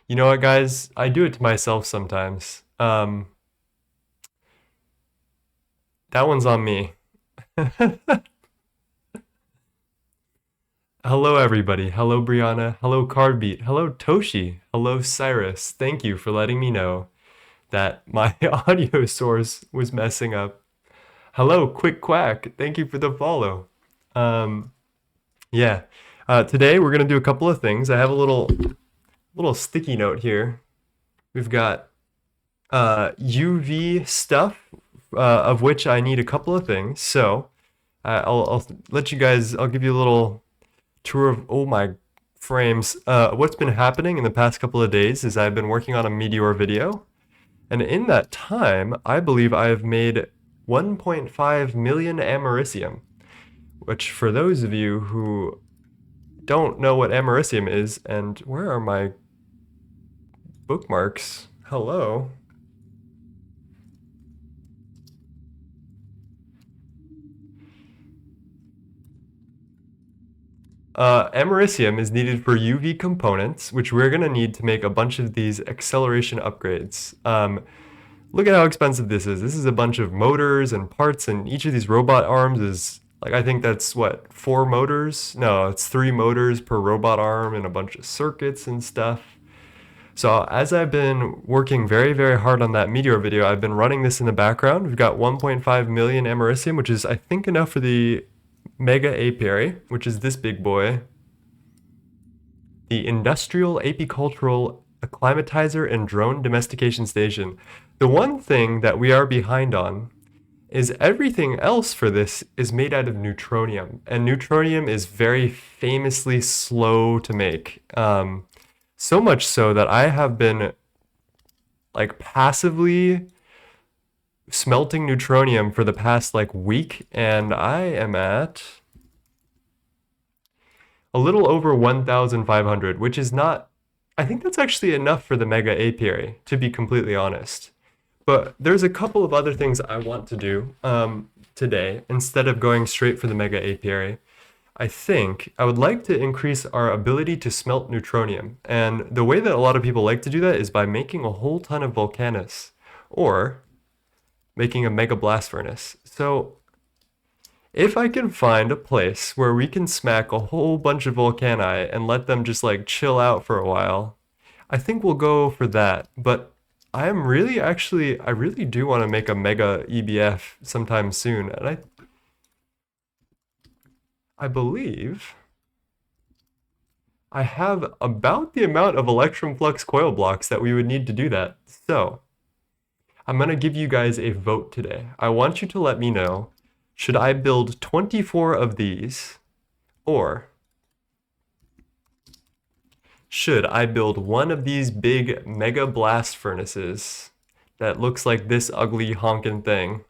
You know what, guys? I do it to myself sometimes. That one's on me. Hello, everybody. Hello, Brianna. Hello, Cardbeat. Hello, Toshi. Hello, Cyrus. Thank you for letting me know that my audio source was messing up. Hello, Quick Quack. Thank you for the follow. Um, yeah. Today we're gonna do a couple of things. I have a little sticky note here. We've got UV stuff, of which I need a couple of things. So I'll let you guys. I'll give you a little tour of my frames. What's been happening in the past couple of days is I've been working on a Meteor video, and in that time, I believe I have made 1.5 million americium. Which, for those of you who don't know what americium is, and where are my bookmarks? Hello. Americium is needed for UV components, which we're going to need to make a bunch of these acceleration upgrades. Look at how expensive this is. This is a bunch of motors and parts, and each of these robot arms is, like, I think that's what, 4 motors? No, it's 3 motors per robot arm and a bunch of circuits and stuff. So as I've been working very, very hard on that Meteor video, I've been running this in the background. We've got 1.5 million americium, which is, I think, enough for the mega apiary, which is this big boy. The Industrial Apicultural Acclimatizer and Drone Domestication Station. The one thing that we are behind on is everything else for this is made out of neutronium, and neutronium is very famously slow to make. So much so that I have been like passively smelting neutronium for the past like week, and I am at a little over 1,500, which is not, I think that's actually enough for the mega apiary, to be completely honest. But there's a couple of other things I want to do today instead of going straight for the mega apiary. I think I would like to increase our ability to smelt neutronium. And the way that a lot of people like to do that is by making a whole ton of volcanus or making a mega blast furnace. So if I can find a place where we can smack a whole bunch of volcani and let them just like chill out for a while, I think we'll go for that. But I am really actually, I really do want to make a mega EBF sometime soon. And I believe I have about the amount of electrum flux coil blocks that we would need to do that. So I'm going to give you guys a vote today. I want you to let me know, should I build 24 of these, or should I build one of these big mega blast furnaces that looks like this ugly honkin' thing?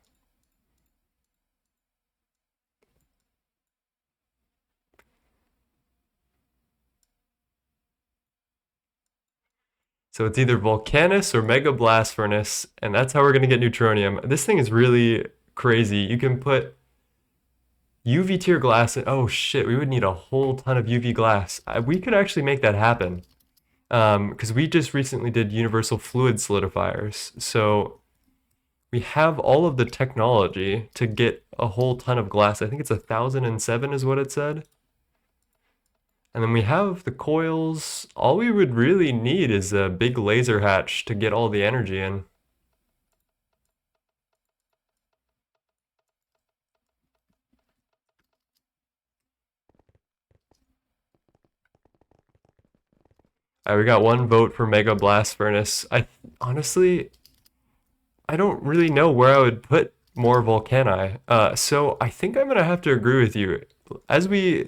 So it's either Volcanus or Mega Blast Furnace, and that's how we're going to get neutronium. This thing is really crazy. You can put UV tier glass in. Oh shit, we would need a whole ton of UV glass. We could actually make that happen. Because we just recently did universal fluid solidifiers. So we have all of the technology to get a whole ton of glass. I think it's 1,007 is what it said. And then we have the coils. All we would really need is a big laser hatch to get all the energy in. We got one vote for Mega Blast Furnace. Honestly, I don't really know where I would put more Volcani. So I think I'm gonna have to agree with you. As we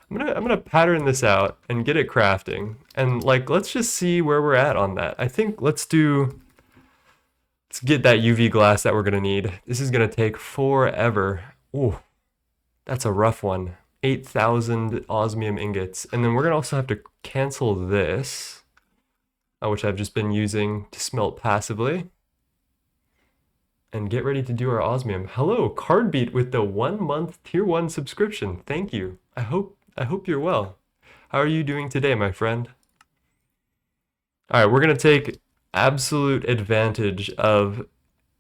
I'm gonna pattern this out and get it crafting. And like let's just see where we're at on that. I think let's get that UV glass that we're gonna need. This is gonna take forever. Ooh, that's a rough one. 8,000 osmium ingots. And then we're gonna also have to cancel this, which I've just been using to smelt passively. And get ready to do our osmium. Hello, Cardbeat with the 1 month tier 1 subscription. Thank you. I hope you're well. How are you doing today, my friend? All right, we're gonna take absolute advantage of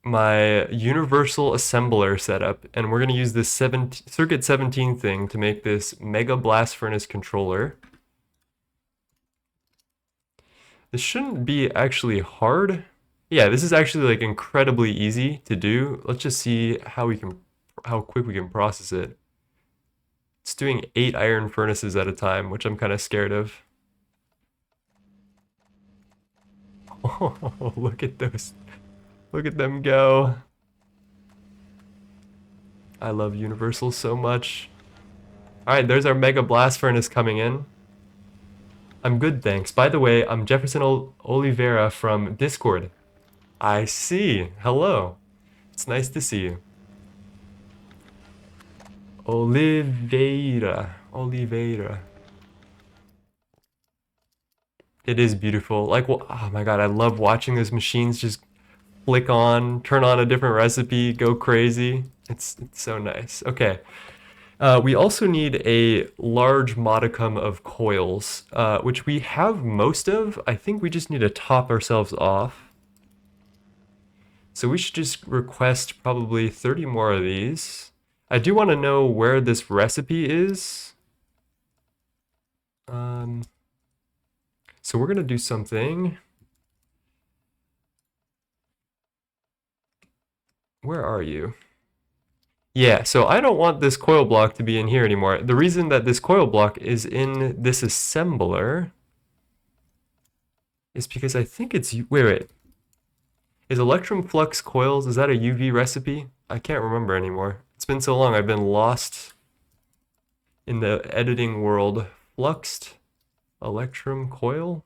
my universal assembler setup, and we're gonna use this circuit 17 thing to make this mega blast furnace controller. This shouldn't be actually hard. Yeah, this is actually like incredibly easy to do. Let's just see how quick we can process it. It's doing 8 iron furnaces at a time, which I'm kind of scared of. Oh, look at those. Look at them go. I love Universal so much. All right, there's our mega blast furnace coming in. I'm good, thanks. By the way, I'm Jefferson Oliveira from Discord. I see. Hello. It's nice to see you. Oliveira. Oliveira. It is beautiful. Like, oh my god, I love watching those machines just flick on, turn on a different recipe, go crazy. It's so nice. Okay. We also need a large modicum of coils, which we have most of. I think we just need to top ourselves off. So we should just request probably 30 more of these. I do want to know where this recipe is. So we're going to do something. Where are you? Yeah, so I don't want this coil block to be in here anymore. The reason that this coil block is in this assembler is because I think it's... Wait. Is Electrum Flux Coils, is that a UV recipe? I can't remember anymore. It's been so long, I've been lost in the editing world. Fluxed Electrum Coil?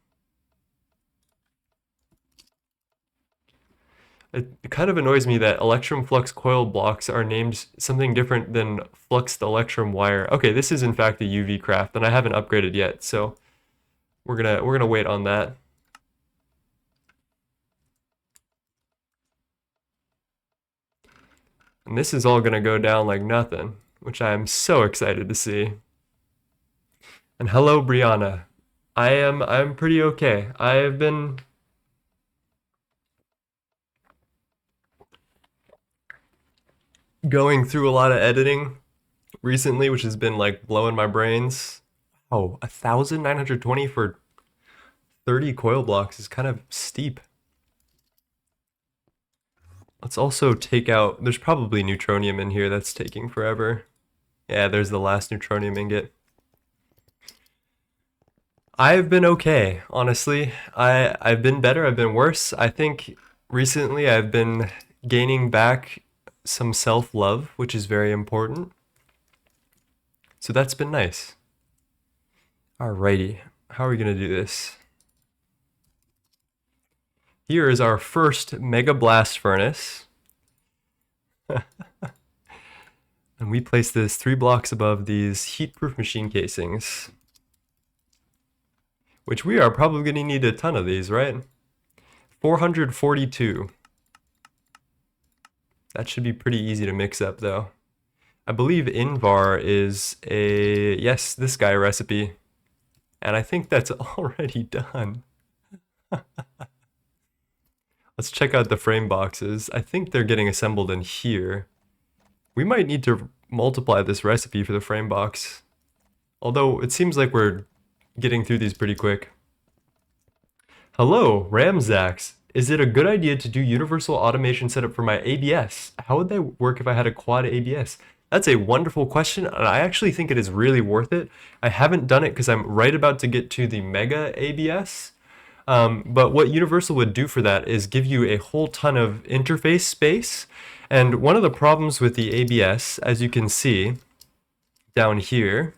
It kind of annoys me that Electrum Flux Coil blocks are named something different than Fluxed Electrum Wire. Okay, this is in fact a UV craft, and I haven't upgraded yet, so we're gonna wait on that. And this is all gonna go down like nothing, which I am so excited to see. And hello, Brianna. I'm pretty okay. I have been going through a lot of editing recently, which has been like blowing my brains. Oh, 1,920 for 30 coil blocks is kind of steep. Let's also take out, there's probably neutronium in here that's taking forever. Yeah, there's the last neutronium ingot. I've been okay, honestly. I've been better, I've been worse. I think recently I've been gaining back some self-love, which is very important. So that's been nice. Alrighty, how are we gonna do this? Here is our first Mega Blast Furnace. And we place this 3 blocks above these heat-proof machine casings. Which we are probably gonna need a ton of these, right? 442. That should be pretty easy to mix up though. I believe Invar is a, yes, this guy recipe. And I think that's already done. Let's check out the frame boxes. I think they're getting assembled in here. We might need to multiply this recipe for the frame box. Although it seems like we're getting through these pretty quick. Hello, Ramzax. Is it a good idea to do universal automation setup for my ABS? How would that work if I had a quad ABS? That's a wonderful question, and I actually think it is really worth it. I haven't done it because I'm right about to get to the Mega ABS. But what Universal would do for that is give you a whole ton of interface space. And one of the problems with the ABS, as you can see down here,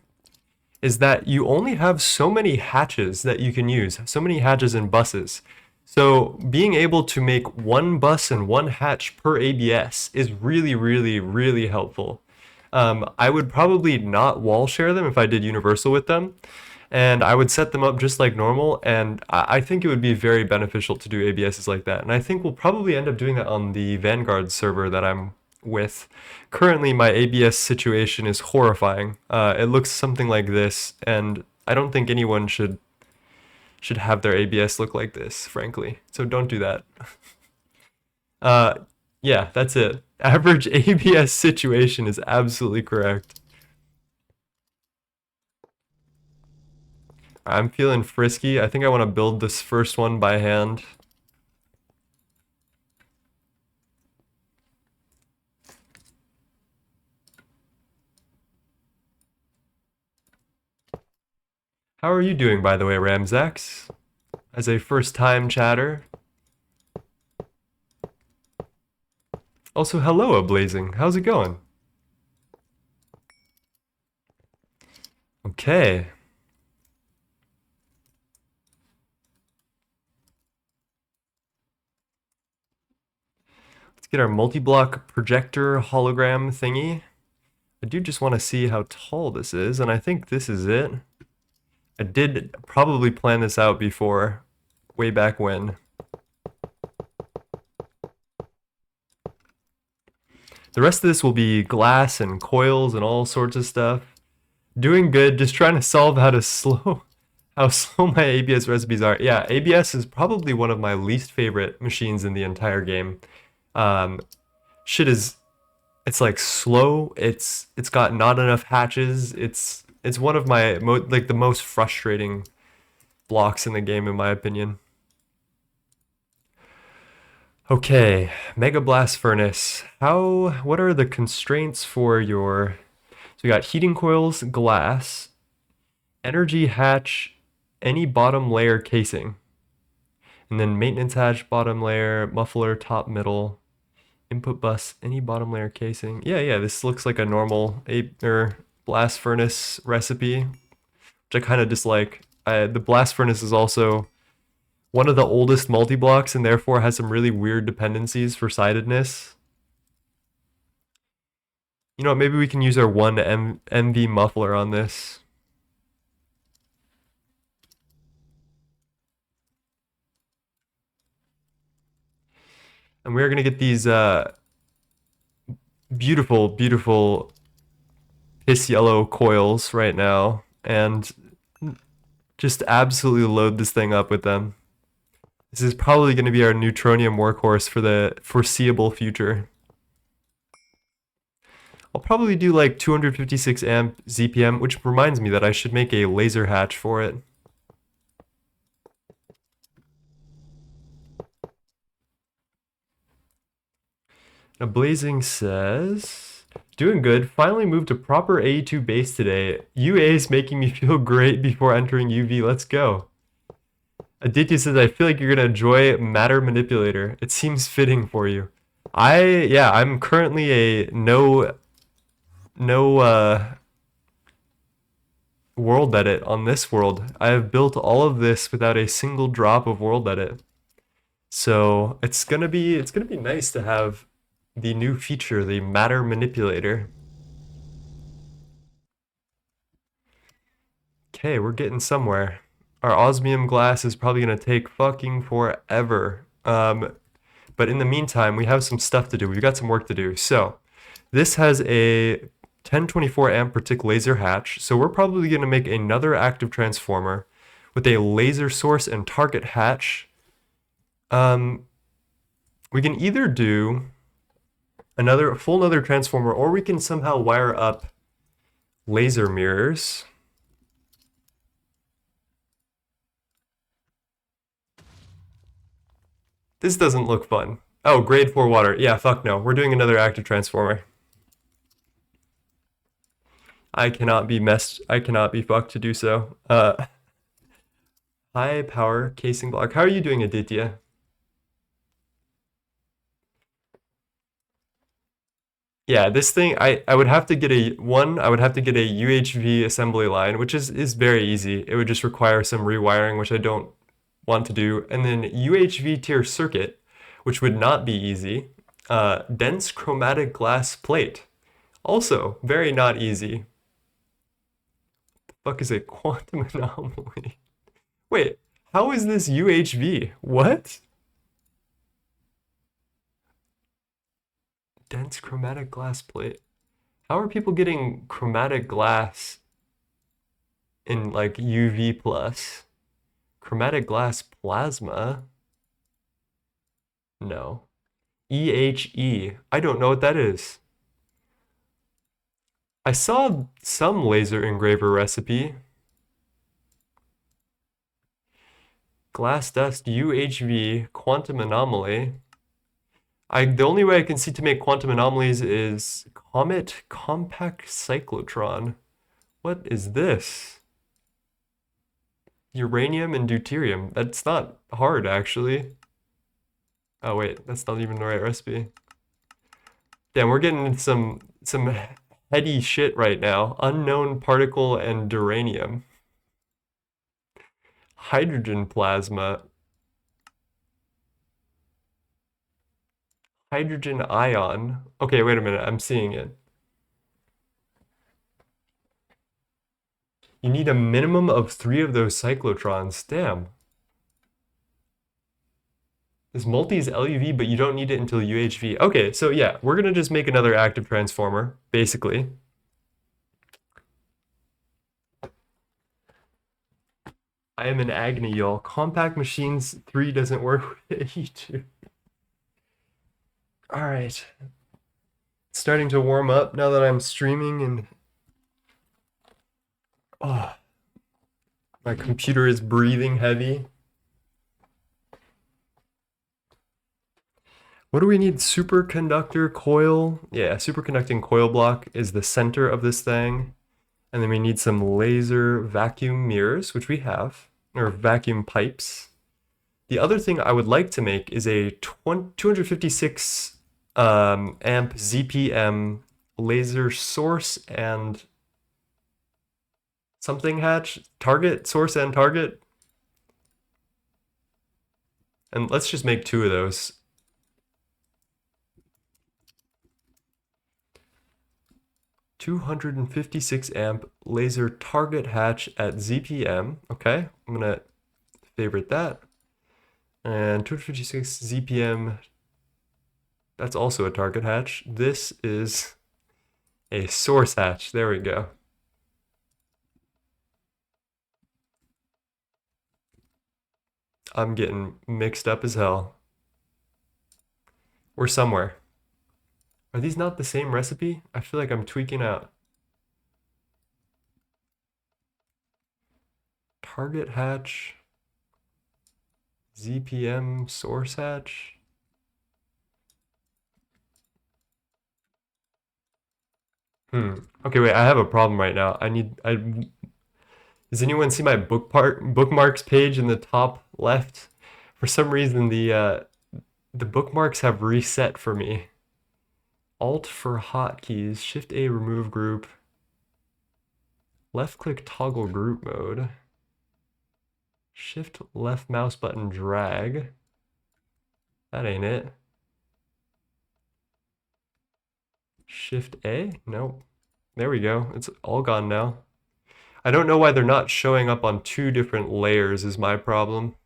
is that you only have so many hatches that you can use, so many hatches and buses. So being able to make one bus and one hatch per ABS is really, really, really helpful. I would probably not wall share them if I did Universal with them, and I would set them up just like normal, and I think it would be very beneficial to do ABSs like that. And I think we'll probably end up doing that on the Vanguard server that I'm with. Currently, my ABS situation is horrifying. It looks something like this, and I don't think anyone should should have their ABS look like this, frankly. So don't do that. Uh, yeah, that's it. Average ABS situation is absolutely correct. I'm feeling frisky. I think I want to build this first one by hand. How are you doing, by the way, Ramzax? As a first-time chatter. Also, hello, Ablazing. How's it going? Okay. Let's get our multi-block projector hologram thingy. I do just want to see how tall this is, and I think this is it. I did probably plan this out before, way back when. The rest of this will be glass and coils and all sorts of stuff. Doing good, just trying to solve how slow my ABS recipes are. Yeah, ABS is probably one of my least favorite machines in the entire game. Shit is, it's like slow. It's got not enough hatches. It's one of my like the most frustrating blocks in the game, in my opinion. Okay, Mega Blast Furnace. What are the constraints for your... So we got heating coils, glass, energy hatch, any bottom layer casing. And then maintenance hatch, bottom layer, muffler, top, middle, input bus, any bottom layer casing. Yeah, this looks like a normal blast furnace recipe, which I kind of dislike. The blast furnace is also one of the oldest multi-blocks and therefore has some really weird dependencies for sidedness. You know what, maybe we can use our one MV muffler on this. And we're gonna get these beautiful, beautiful piss yellow coils right now and just absolutely load this thing up with them. This is probably going to be our neutronium workhorse for the foreseeable future. I'll probably do like 256 amp ZPM, which reminds me that I should make a laser hatch for it. Now Blazing says, doing good, finally moved to proper AE2 base today. UA is making me feel great before entering UV, let's go. Aditya says, I feel like you're gonna enjoy Matter Manipulator. It seems fitting for you. I'm currently a no world edit on this world. I have built all of this without a single drop of world edit. So it's gonna be nice to have the new feature, the Matter Manipulator. Okay, we're getting somewhere. Our osmium glass is probably gonna take fucking forever. But in the meantime, we have some stuff to do. We've got some work to do. So this has a 1024 amp per tick laser hatch. So we're probably gonna make another active transformer with a laser source and target hatch. We can either do a full another transformer, or we can somehow wire up laser mirrors. This doesn't look fun. Oh, grade 4 water. Yeah, fuck no. We're doing another active transformer. I cannot be fucked to do so. High power casing block. How are you doing, Aditya? Yeah, this thing, I would have to get a UHV assembly line, which is very easy. It would just require some rewiring, which I don't want to do. And then UHV tier circuit, which would not be easy. Dense chromatic glass plate. Also, very not easy. What the fuck is a quantum anomaly? Wait, how is this UHV? What? Dense chromatic glass plate. How are people getting chromatic glass in like UV plus? Chromatic glass plasma? No. EHE. I don't know what that is. I saw some laser engraver recipe. Glass dust UHV quantum anomaly. The only way I can see to make quantum anomalies is Comet Compact Cyclotron. What is this? Uranium and deuterium. That's not hard, actually. Oh wait, that's not even the right recipe. Damn, we're getting into some heady shit right now. Unknown particle and duranium. Hydrogen plasma. Hydrogen ion. Okay, wait a minute, I'm seeing it. You need a minimum of 3 of those cyclotrons. Damn. This multi is LUV, but you don't need it until UHV. Okay, so yeah, we're gonna just make another active transformer, basically. I am an Agni, y'all. Compact Machines 3 doesn't work with AE2. Alright. It's starting to warm up now that I'm streaming and... Oh, my computer is breathing heavy. What do we need? Superconductor coil? Yeah, superconducting coil block is the center of this thing. And then we need some laser vacuum mirrors, which we have, or vacuum pipes. The other thing I would like to make is a 256 amp ZPM laser source and something hatch, target, source and target. And let's just make 2 of those. $256 amp laser target hatch at ZPM. Okay, I'm gonna favorite that. And 256 ZPM, that's also a target hatch. This is a source hatch. There we go. I'm getting mixed up as hell. We're somewhere. Are these not the same recipe? I feel like I'm tweaking out. Target hatch, ZPM source hatch. Okay, wait, I have a problem right now. Does anyone see my bookmarks page in the top left? For some reason, the bookmarks have reset for me. Alt for hotkeys, Shift A remove group, left click toggle group mode, Shift left mouse button drag. That ain't it. Shift A? Nope. There we go. It's all gone now. I don't know why they're not showing up on 2 different layers is my problem.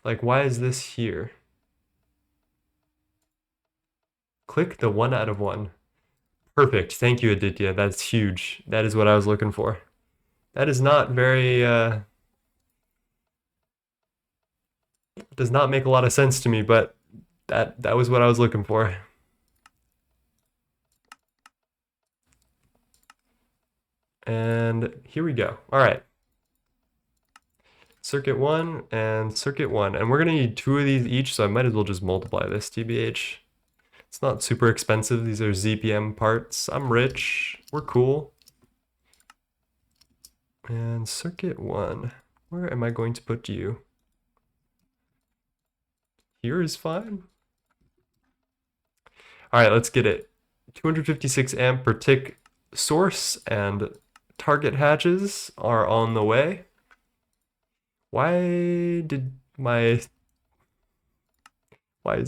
Like, why is this here? Click the 1 out of 1. Perfect. Thank you, Aditya. That's huge. That is what I was looking for. That is not very, does not make a lot of sense to me, but that was what I was looking for. And here we go. All right. Circuit 1 and circuit 1. And we're going to need 2 of these each, so I might as well just multiply this, TBH. It's not super expensive. These are ZPM parts. I'm rich. We're cool. And circuit 1. Where am I going to put you? Here is fine. All right, let's get it. 256 amp per tick source and target hatches are on the way. Why is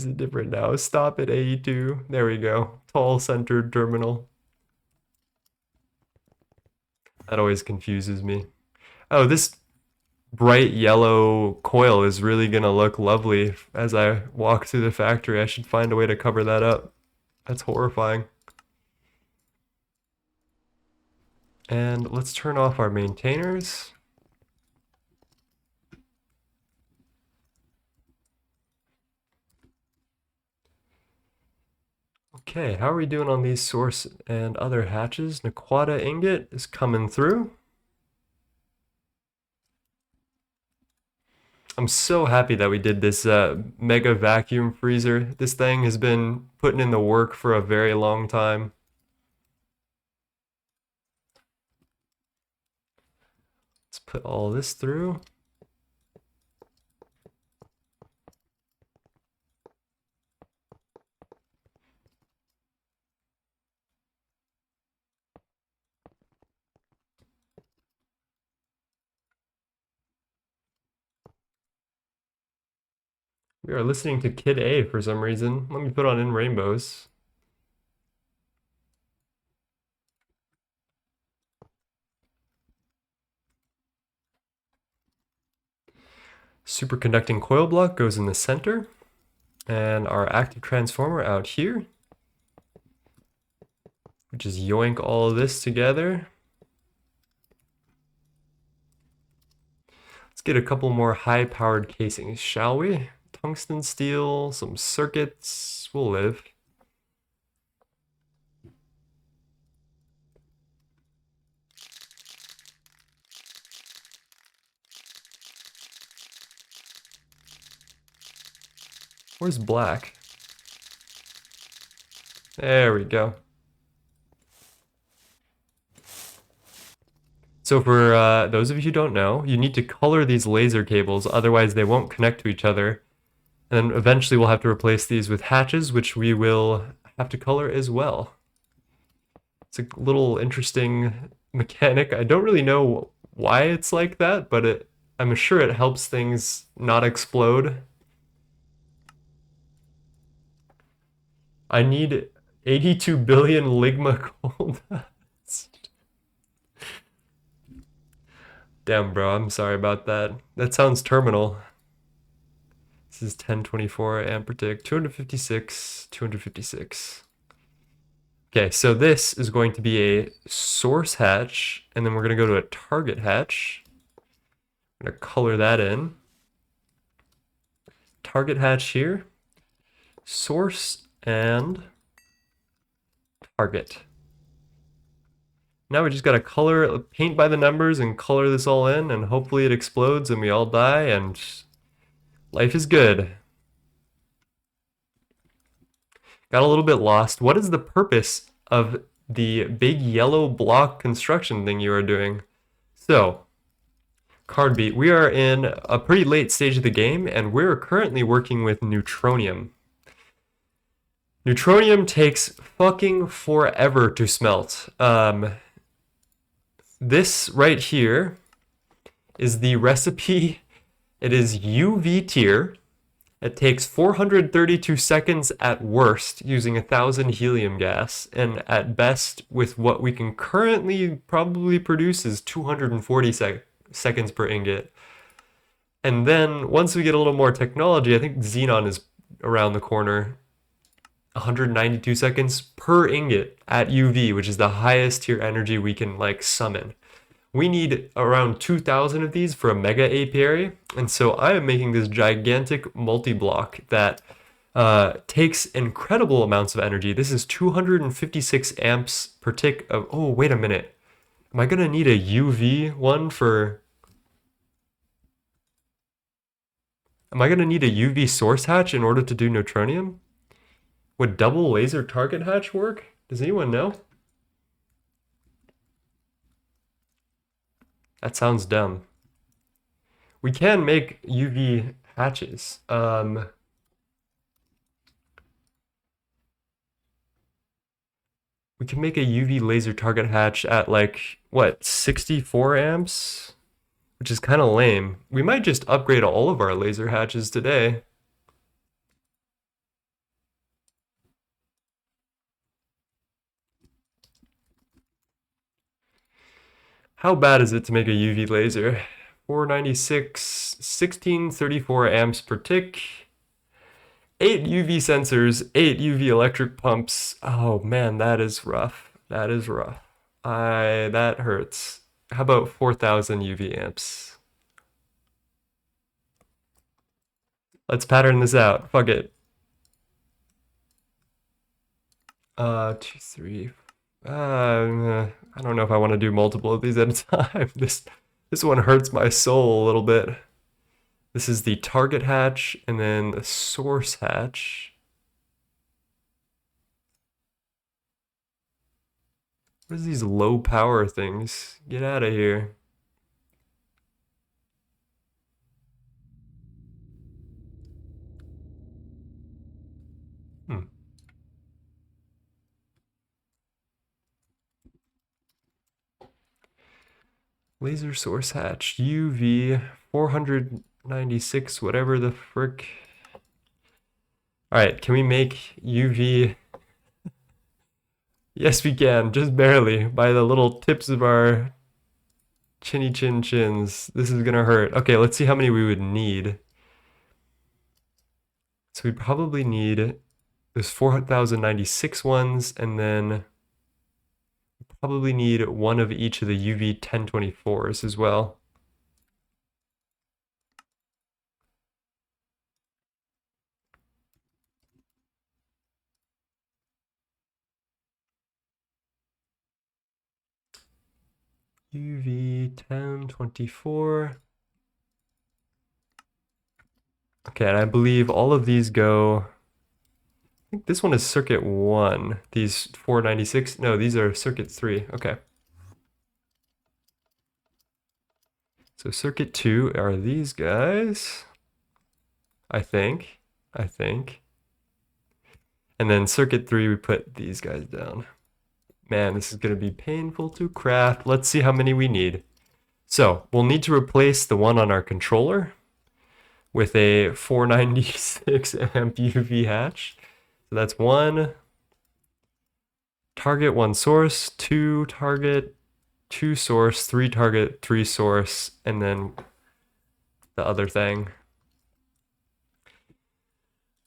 it different now? Stop at AE2. There we go. Tall centered terminal. That always confuses me. Oh, this bright yellow coil is really gonna look lovely as I walk through the factory. I should find a way to cover that up. That's horrifying. And let's turn off our maintainers. Okay, how are we doing on these source and other hatches? Naquata ingot is coming through. I'm so happy that we did this mega vacuum freezer. This thing has been putting in the work for a very long time. Let's put all this through. We are listening to Kid A for some reason. Let me put on In Rainbows. Superconducting coil block goes in the center. And our active transformer out here. We just yoink all of this together. Let's get a couple more high-powered casings, shall we? Tungsten steel, some circuits, we'll live. Where's black? There we go. So for those of you who don't know, you need to color these laser cables, otherwise they won't connect to each other. And then eventually we'll have to replace these with hatches, which we will have to color as well. It's a little interesting mechanic. I don't really know why it's like that, but I'm sure it helps things not explode. I need 82 billion Ligma gold. Damn, bro, I'm sorry about that. That sounds terminal. This is 1024 amp per tick, 256, 256. Okay, so this is going to be a source hatch, and then we're going to go to a target hatch. I'm going to color that in. Target hatch here, source and target. Now we just got to color, paint by the numbers and color this all in, and hopefully it explodes and we all die and life is good. Got a little bit lost. What is the purpose of the big yellow block construction thing you are doing? So, card beat. We are in a pretty late stage of the game, and we're currently working with neutronium. Neutronium takes fucking forever to smelt. This right here is the recipe. It is UV tier. It takes 432 seconds at worst using 1,000 helium gas, and at best with what we can currently probably produce is 240 seconds per ingot. And then once we get a little more technology, I think xenon is around the corner. 192 seconds per ingot at UV, which is the highest tier energy we can like summon. We need around 2,000 of these for a mega apiary, and so I am making this gigantic multi-block that takes incredible amounts of energy. This is 256 amps per tick of, oh, wait a minute. Am I gonna need a UV one for... Am I gonna need a UV source hatch in order to do neutronium? Would double laser target hatch work? Does anyone know? That sounds dumb. We can make UV hatches. We can make a UV laser target hatch at like, what, 64 amps? Which is kind of lame. We might just upgrade all of our laser hatches today. How bad is it to make a UV laser? 496, 1634 amps per tick. 8 UV sensors, 8 UV electric pumps. Oh man, that is rough. That is rough. That hurts. How about 4,000 UV amps? Let's pattern this out. Fuck it. Two, three. I don't know if I want to do multiple of these at a time. This one hurts my soul a little bit. This is the target hatch and then the source hatch. What is these low power things? Get out of here. Hmm. Laser source hatch, UV 496, whatever the frick. All right, can we make UV? Yes, we can, just barely, by the little tips of our chinny chin chins. This is gonna hurt. Okay, let's see how many we would need. So we'd probably need those 4096 ones, and then probably need one of each of the UV 1024s as well. UV 1024. Okay, and I believe all of these go. I think this one is circuit 1. These 496. No, these are circuit 3. Okay. So circuit 2 are these guys. I think. And then circuit 3, we put these guys down. Man, this is going to be painful to craft. Let's see how many we need. So we'll need to replace the one on our controller with a 496 amp UV hatch. So that's 1 target, 1 source, 2 target, 2 source, 3 target, 3 source, and then the other thing.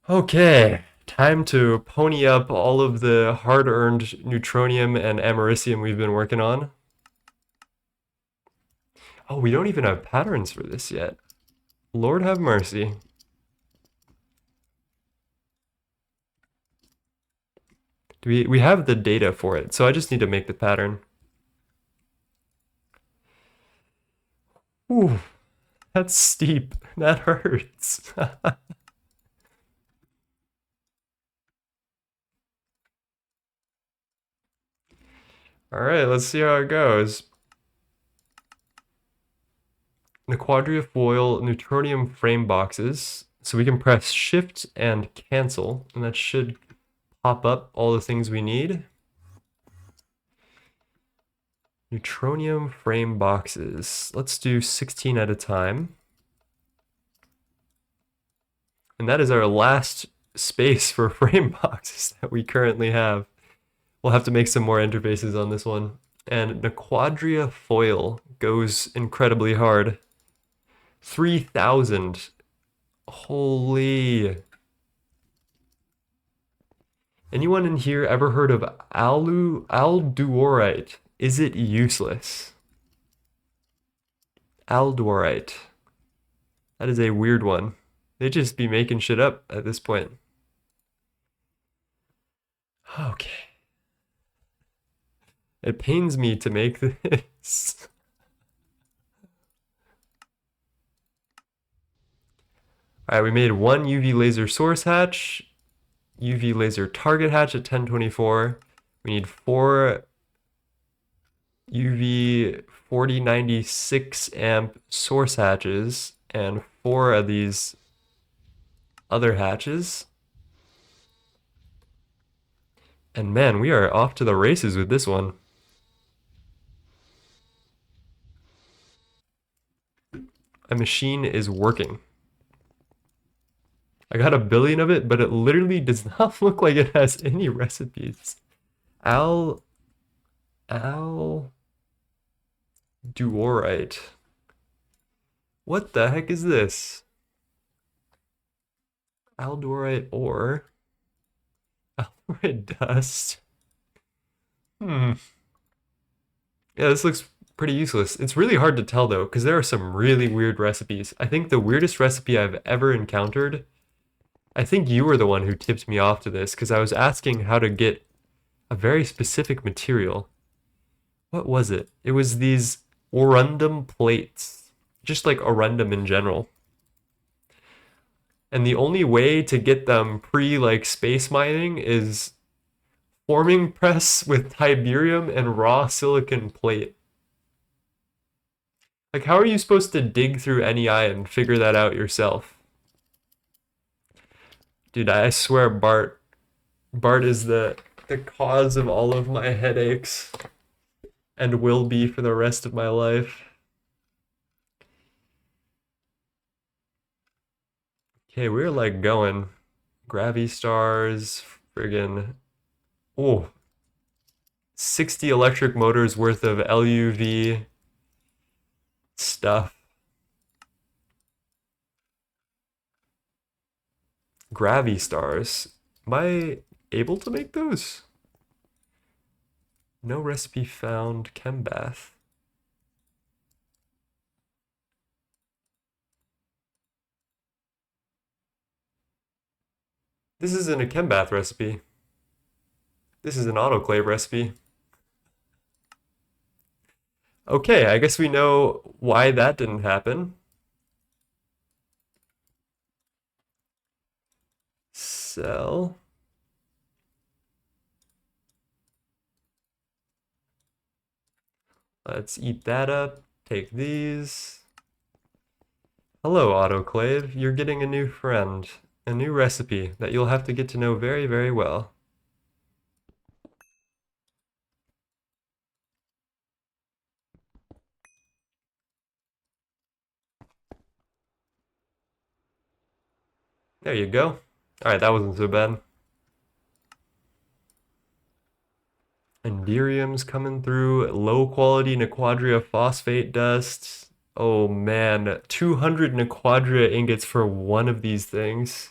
Okay, time to pony up all of the hard-earned neutronium and americium we've been working on. Oh, we don't even have patterns for this yet. Lord have mercy. We have the data for it, so I just need to make the pattern. Ooh, that's steep. That hurts. All right, let's see how it goes. The quadrifoil neutronium frame boxes. So we can press shift and cancel, and that should pop up all the things we need. Neutronium frame boxes. Let's do 16 at a time. And that is our last space for frame boxes that we currently have. We'll have to make some more interfaces on this one. And the quadria foil goes incredibly hard. 3,000. Holy. Anyone in here ever heard of alduorite? Is it useless? Alduorite. That is a weird one. They just be making shit up at this point. Okay. It pains me to make this. All right, we made 1 UV laser source hatch, UV laser target hatch at 1024. We need 4 UV 4096 amp source hatches and 4 of these other hatches. And man, we are off to the races with this one. A machine is working. I got 1 billion of it, but it literally does not look like it has any recipes. Duorite. What the heck is this? Alduorite ore. Alduorite dust. Yeah, this looks pretty useless. It's really hard to tell though, because there are some really weird recipes. I think the weirdest recipe I've ever encountered, I think you were the one who tipped me off to this, because I was asking how to get a very specific material. What was it? It was these orundum plates, just like orundum in general. And the only way to get them pre like space mining is forming press with tiberium and raw silicon plate. Like, how are you supposed to dig through NEI and figure that out yourself? Dude, I swear Bart is the cause of all of my headaches and will be for the rest of my life. Okay, we're like going gravity stars, friggin' oh, 60 electric motors worth of LUV stuff. Gravity stars. Am I able to make those? No recipe found. Chem bath. This isn't a chem bath recipe. This is an autoclave recipe. Okay, I guess we know why that didn't happen. Sell. Let's eat that up. Take these. Hello, autoclave. You're getting a new friend. A new recipe that you'll have to get to know very, very well. There you go. Alright, that wasn't so bad. Enderium's coming through. Low quality Nequadria phosphate dust. Oh man, 200 Nequadria ingots for one of these things.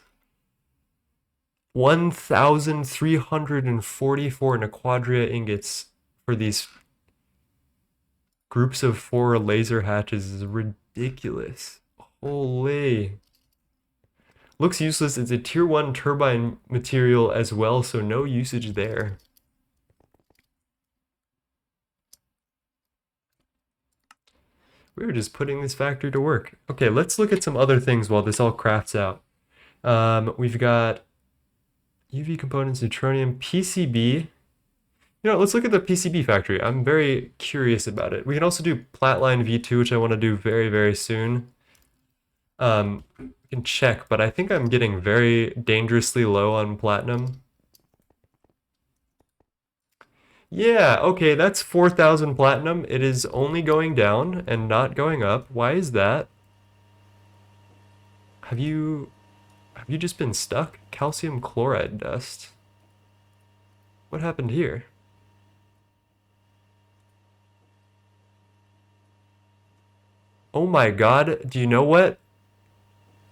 1,344 Nequadria ingots for these groups of 4 laser hatches is ridiculous. Holy. Looks useless. It's a tier 1 turbine material as well, so no usage there. We were just putting this factory to work. Okay, let's look at some other things while this all crafts out. We've got UV components, neutronium, PCB. You know, let's look at the PCB factory. I'm very curious about it. We can also do platline V2, which I want to do very, very soon. We can check, but I think I'm getting very dangerously low on platinum. Yeah, okay, that's 4,000 platinum. It is only going down and not going up. Why is that? Have you just been stuck? Calcium chloride dust. What happened here? Oh my god, do you know what?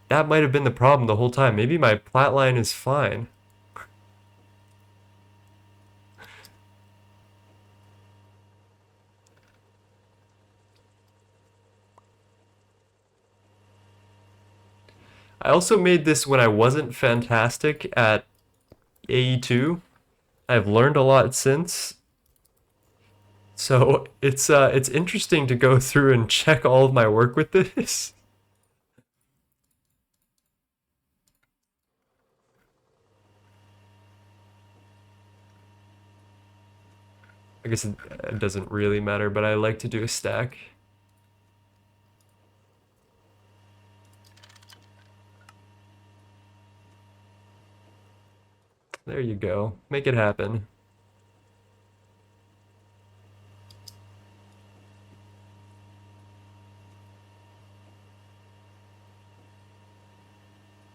That might have been the problem the whole time. Maybe my platline is fine. I also made this when I wasn't fantastic at AE2. I've learned a lot since. So it's interesting to go through and check all of my work with this. I guess it doesn't really matter, but I like to do a stack. There you go. Make it happen.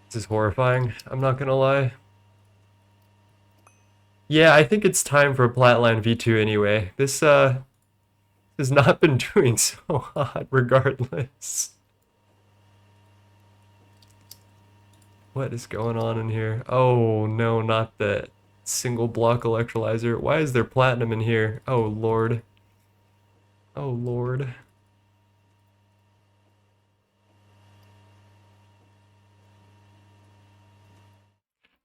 This is horrifying. I'm not gonna lie. Yeah, I think it's time for Platline V2 anyway. This has not been doing so hot regardless. What is going on in here? Oh no, not the single block electrolyzer. Why is there platinum in here? Oh lord. Oh lord.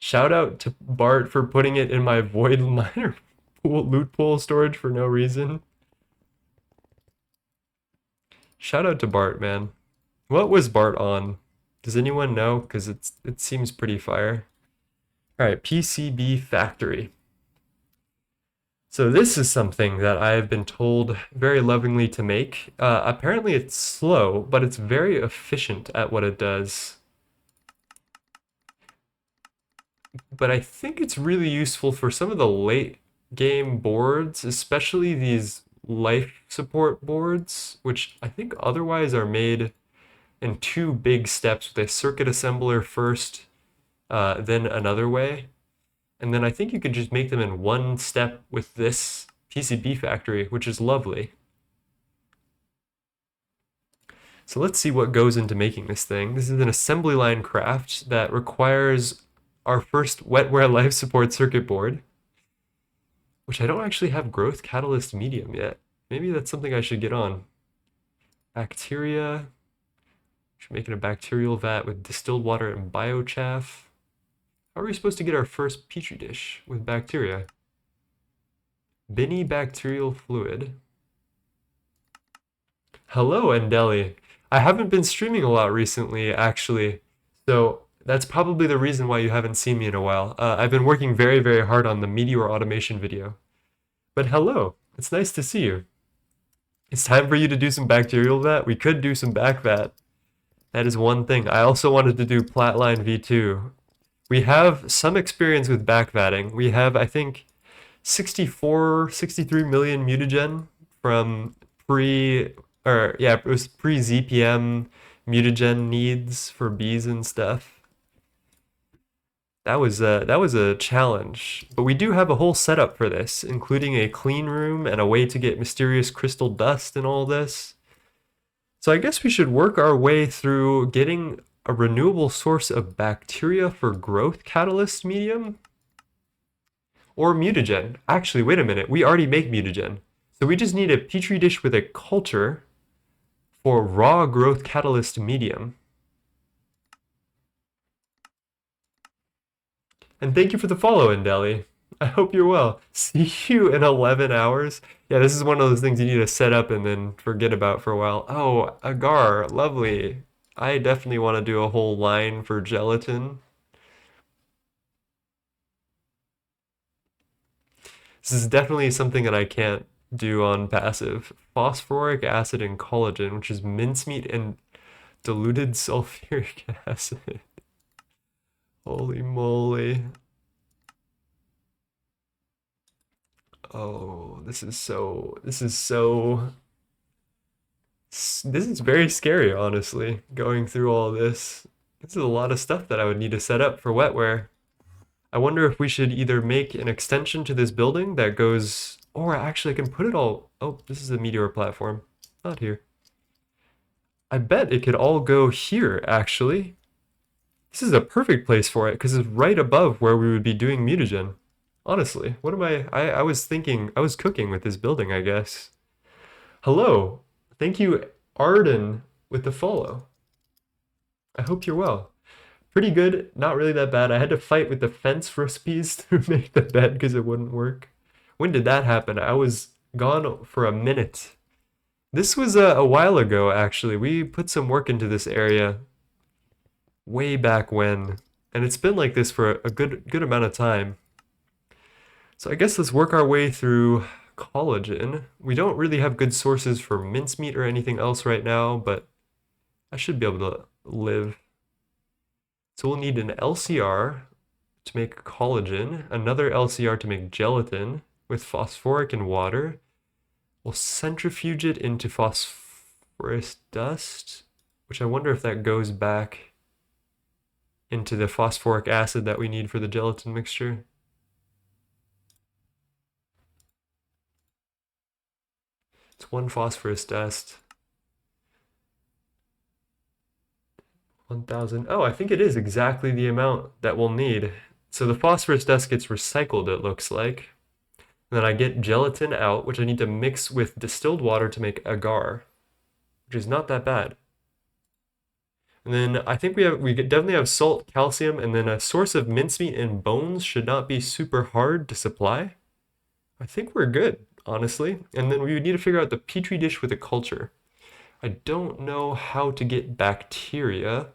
Shout out to Bart for putting it in my void miner loot pool storage for no reason. Shout out to Bart, man. What was Bart on? Does anyone know? Because it seems pretty fire. All right, PCB factory. So this is something that I have been told very lovingly to make. Apparently it's slow, but it's very efficient at what it does. But I think it's really useful for some of the late game boards, especially these life support boards, which I think otherwise are made in two big steps with a circuit assembler first, then another way. And then I think you could just make them in one step with this PCB factory, which is lovely. So let's see what goes into making this thing. This is an assembly line craft that requires our first Wetware life support circuit board, which I don't actually have growth catalyst medium yet. Maybe that's something I should get on. Bacteria. Should make it a bacterial vat with distilled water and biochaff. How are we supposed to get our first petri dish with bacteria? Binny bacterial fluid. Hello, Endeli. I haven't been streaming a lot recently, actually, so that's probably the reason why you haven't seen me in a while. I've been working very, very hard on the Meteor automation video. But hello, it's nice to see you. It's time for you to do some bacterial vat. We could do some back vat. That is one thing. I also wanted to do platline V2. We have some experience with back vatting. We have, I think, 64, 63 million mutagen from it was pre-ZPM mutagen needs for bees and stuff. That was a challenge, but we do have a whole setup for this, including a clean room and a way to get mysterious crystal dust and all this. So I guess we should work our way through getting a renewable source of bacteria for growth catalyst medium or mutagen. Actually, wait a minute, we already make mutagen. So we just need a petri dish with a culture for raw growth catalyst medium. And thank you for the follow, Indeli. I hope you're well. See you in 11 hours. Yeah, this is one of those things you need to set up and then forget about for a while. Oh, agar, lovely. I definitely want to do a whole line for gelatin. This is definitely something that I can't do on passive. Phosphoric acid and collagen, which is mincemeat and diluted sulfuric acid. Holy moly. Oh, this is very scary, honestly, going through all this. This is a lot of stuff that I would need to set up for Wetware. I wonder if we should either make an extension to this building that goes, or actually I can put it all, oh, this is a Meteor platform, not here. I bet it could all go here, actually. This is a perfect place for it, because it's right above where we would be doing mutagen. Honestly, what am I was thinking, I was cooking with this building, I guess. Hello, thank you, Arden, with the follow. I hope you're well. Pretty good, not really that bad. I had to fight with the fence recipes to make the bed because it wouldn't work. When did that happen? I was gone for a minute. This was a while ago, actually. We put some work into this area way back when, and it's been like this for a good amount of time. So I guess let's work our way through collagen. We don't really have good sources for mincemeat or anything else right now, but I should be able to live. So we'll need an LCR to make collagen, another LCR to make gelatin with phosphoric and water. We'll centrifuge it into phosphorus dust, which I wonder if that goes back into the phosphoric acid that we need for the gelatin mixture. It's one phosphorus dust. 1,000. Oh, I think it is exactly the amount that we'll need. So the phosphorus dust gets recycled, it looks like. And then I get gelatin out, which I need to mix with distilled water to make agar, which is not that bad. And then I think we definitely have salt, calcium, and then a source of mincemeat and bones should not be super hard to supply. I think we're good, honestly. And then we would need to figure out the petri dish with a culture. I don't know how to get bacteria.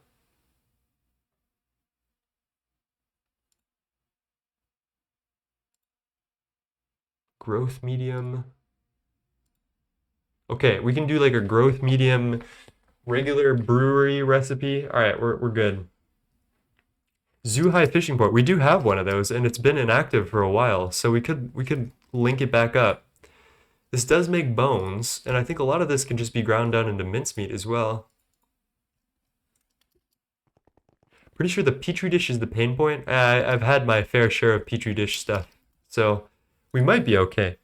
Growth medium. Okay, we can do like a growth medium regular brewery recipe. All right, we're good. Zhuhai fishing port. We do have one of those, and it's been inactive for a while, so we could link it back up. This does make bones, and I think a lot of this can just be ground down into mincemeat as well. Pretty sure the petri dish is the pain point. I've had my fair share of petri dish stuff, so we might be okay.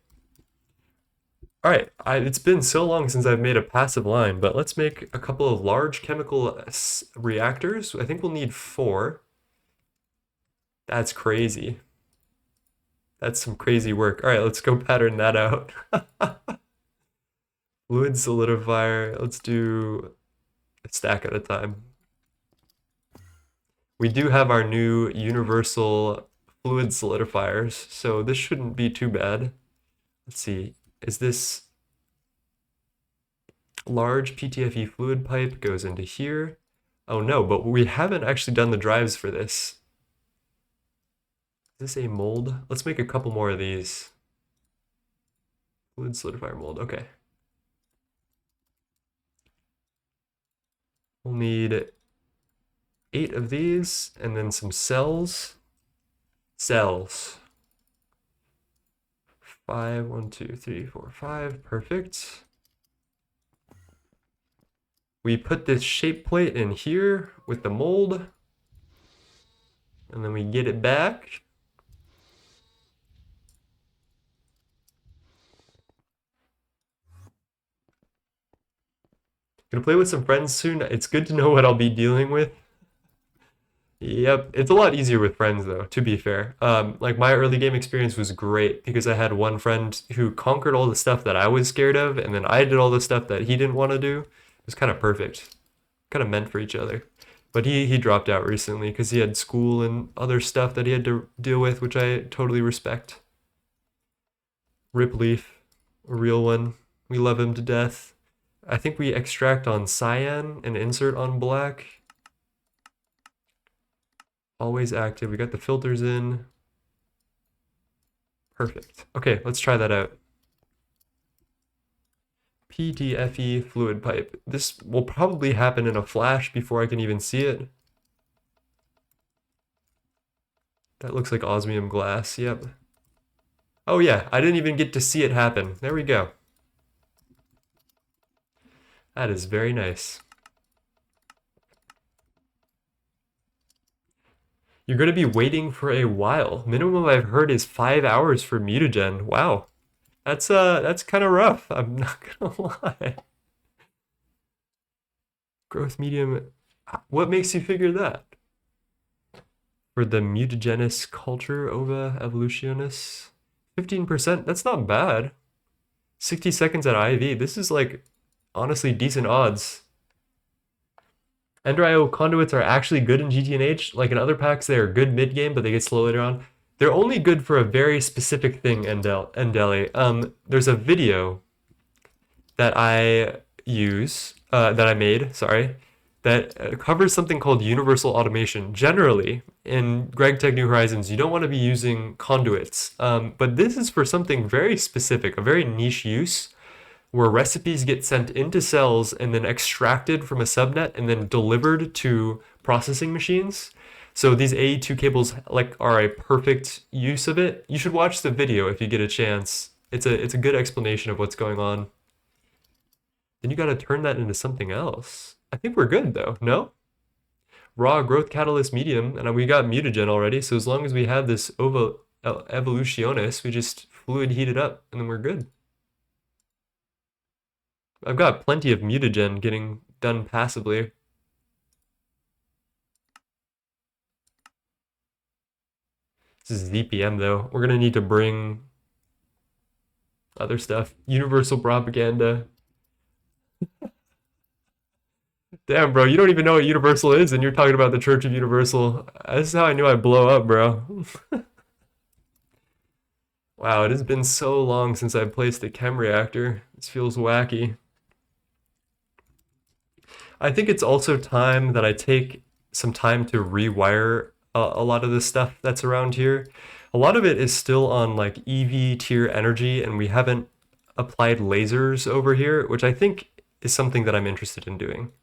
All right, it's been so long since I've made a passive line, but let's make a couple of large chemical reactors. I think we'll need four. That's crazy. That's some crazy work. All right, let's go pattern that out. Fluid solidifier. Let's do a stack at a time. We do have our new universal fluid solidifiers, so this shouldn't be too bad. Let's see. Is this large PTFE fluid pipe goes into here? Oh no, but we haven't actually done the drives for this. Is this a mold? Let's make a couple more of these. Fluid solidifier mold, okay. We'll need 8 of these, and then some cells. Cells. 5, 1, 2, 3, 4, 5, perfect. We put this shape plate in here with the mold, and then we get it back. Gonna play with some friends soon. It's good to know what I'll be dealing with. Yep, it's a lot easier with friends though, to be fair. Like my early game experience was great because I had one friend who conquered all the stuff that I was scared of, and then I did all the stuff that he didn't want to do. It was kind of perfect, kind of meant for each other. But he dropped out recently because he had school and other stuff that he had to deal with, which I totally respect. Rip Leaf, a real one. We love him to death. I think we extract on cyan and insert on black. Always active. We got the filters in. Perfect. Okay, let's try that out. PTFE fluid pipe. This will probably happen in a flash before I can even see it. That looks like osmium glass, yep. Oh yeah, I didn't even get to see it happen. There we go. That is very nice. You're going to be waiting for a while. Minimum I've heard is 5 hours for mutagen. Wow. That's kind of rough. I'm not gonna lie. Growth medium. What makes you figure that? For the mutagenous culture ova evolutionis? 15%? That's not bad. 60 seconds at IV. This is like honestly decent odds. Ender.io conduits are actually good in GTNH. Like in other packs, they are good mid-game, but they get slow later on. They're only good for a very specific thing, Endeli. There's a video that I use, that I made, sorry, that covers something called universal automation. Generally, in Gregtech New Horizons, you don't want to be using conduits, but this is for something very specific, a very niche use, where recipes get sent into cells and then extracted from a subnet and then delivered to processing machines. So these AE2 cables like are a perfect use of it. You should watch the video if you get a chance. It's a good explanation of what's going on. Then you got to turn that into something else. I think we're good though, no? Raw growth catalyst medium, and we got mutagen already, so as long as we have this evolutionis, we just fluid heat it up and then we're good. I've got plenty of mutagen getting done passively. This is ZPM though. We're gonna need to bring other stuff. Universal propaganda. Damn, bro, you don't even know what Universal is, and you're talking about the Church of Universal. This is how I knew I'd blow up, bro. Wow, it has been so long since I've placed a chem reactor. This feels wacky. I think it's also time that I take some time to rewire a lot of the stuff that's around here. A lot of it is still on like EV tier energy, and we haven't applied lasers over here, which I think is something that I'm interested in doing.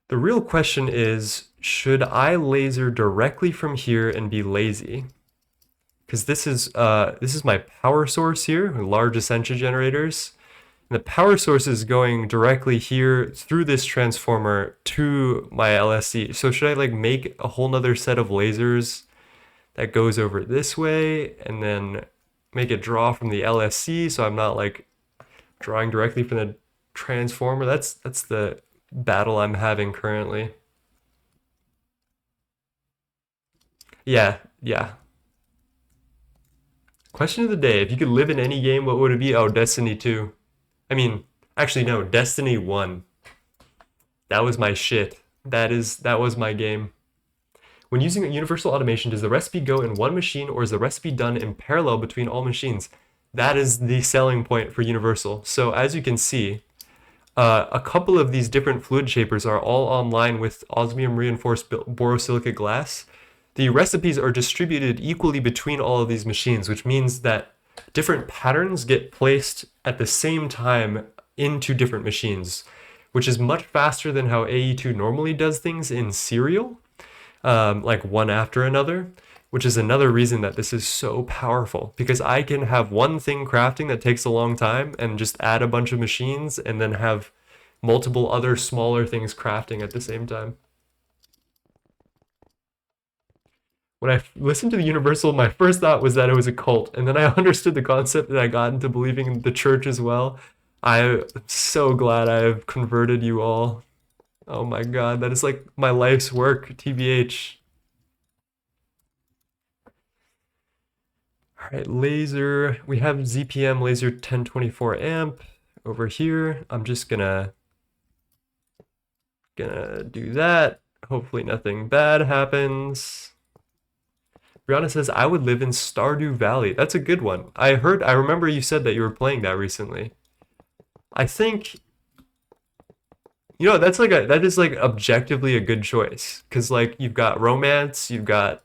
The real question is, should I laser directly from here and be lazy? Because this is my power source here, large Essentia generators. And the power source is going directly here through this transformer to my LSC. So should I like make a whole nother set of lasers that goes over this way and then make it draw from the LSC so I'm not like drawing directly from the transformer? That's the battle I'm having currently. Yeah, yeah. Question of the day. If you could live in any game, what would it be? Oh, Destiny 2. I mean, actually no, Destiny 1. That was my shit. That was my game. When using a universal automation, does the recipe go in one machine or is the recipe done in parallel between all machines? That is the selling point for universal. So as you can see, a couple of these different fluid shapers are all online with osmium reinforced borosilicate glass. The recipes are distributed equally between all of these machines, which means that different patterns get placed at the same time into different machines, which is much faster than how AE2 normally does things in serial, like one after another, which is another reason that this is so powerful because I can have one thing crafting that takes a long time and just add a bunch of machines and then have multiple other smaller things crafting at the same time. When I listened to the Universal, my first thought was that it was a cult, and then I understood the concept and I got into believing in the church as well. I'm so glad I have converted you all. Oh my god, that is like my life's work, TBH. All right, laser. We have ZPM laser 1024 amp over here. I'm just gonna do that. Hopefully nothing bad happens. Brianna says, I would live in Stardew Valley. That's a good one. I remember you said that you were playing that recently. I think, that is like objectively a good choice. Cause like you've got romance, you've got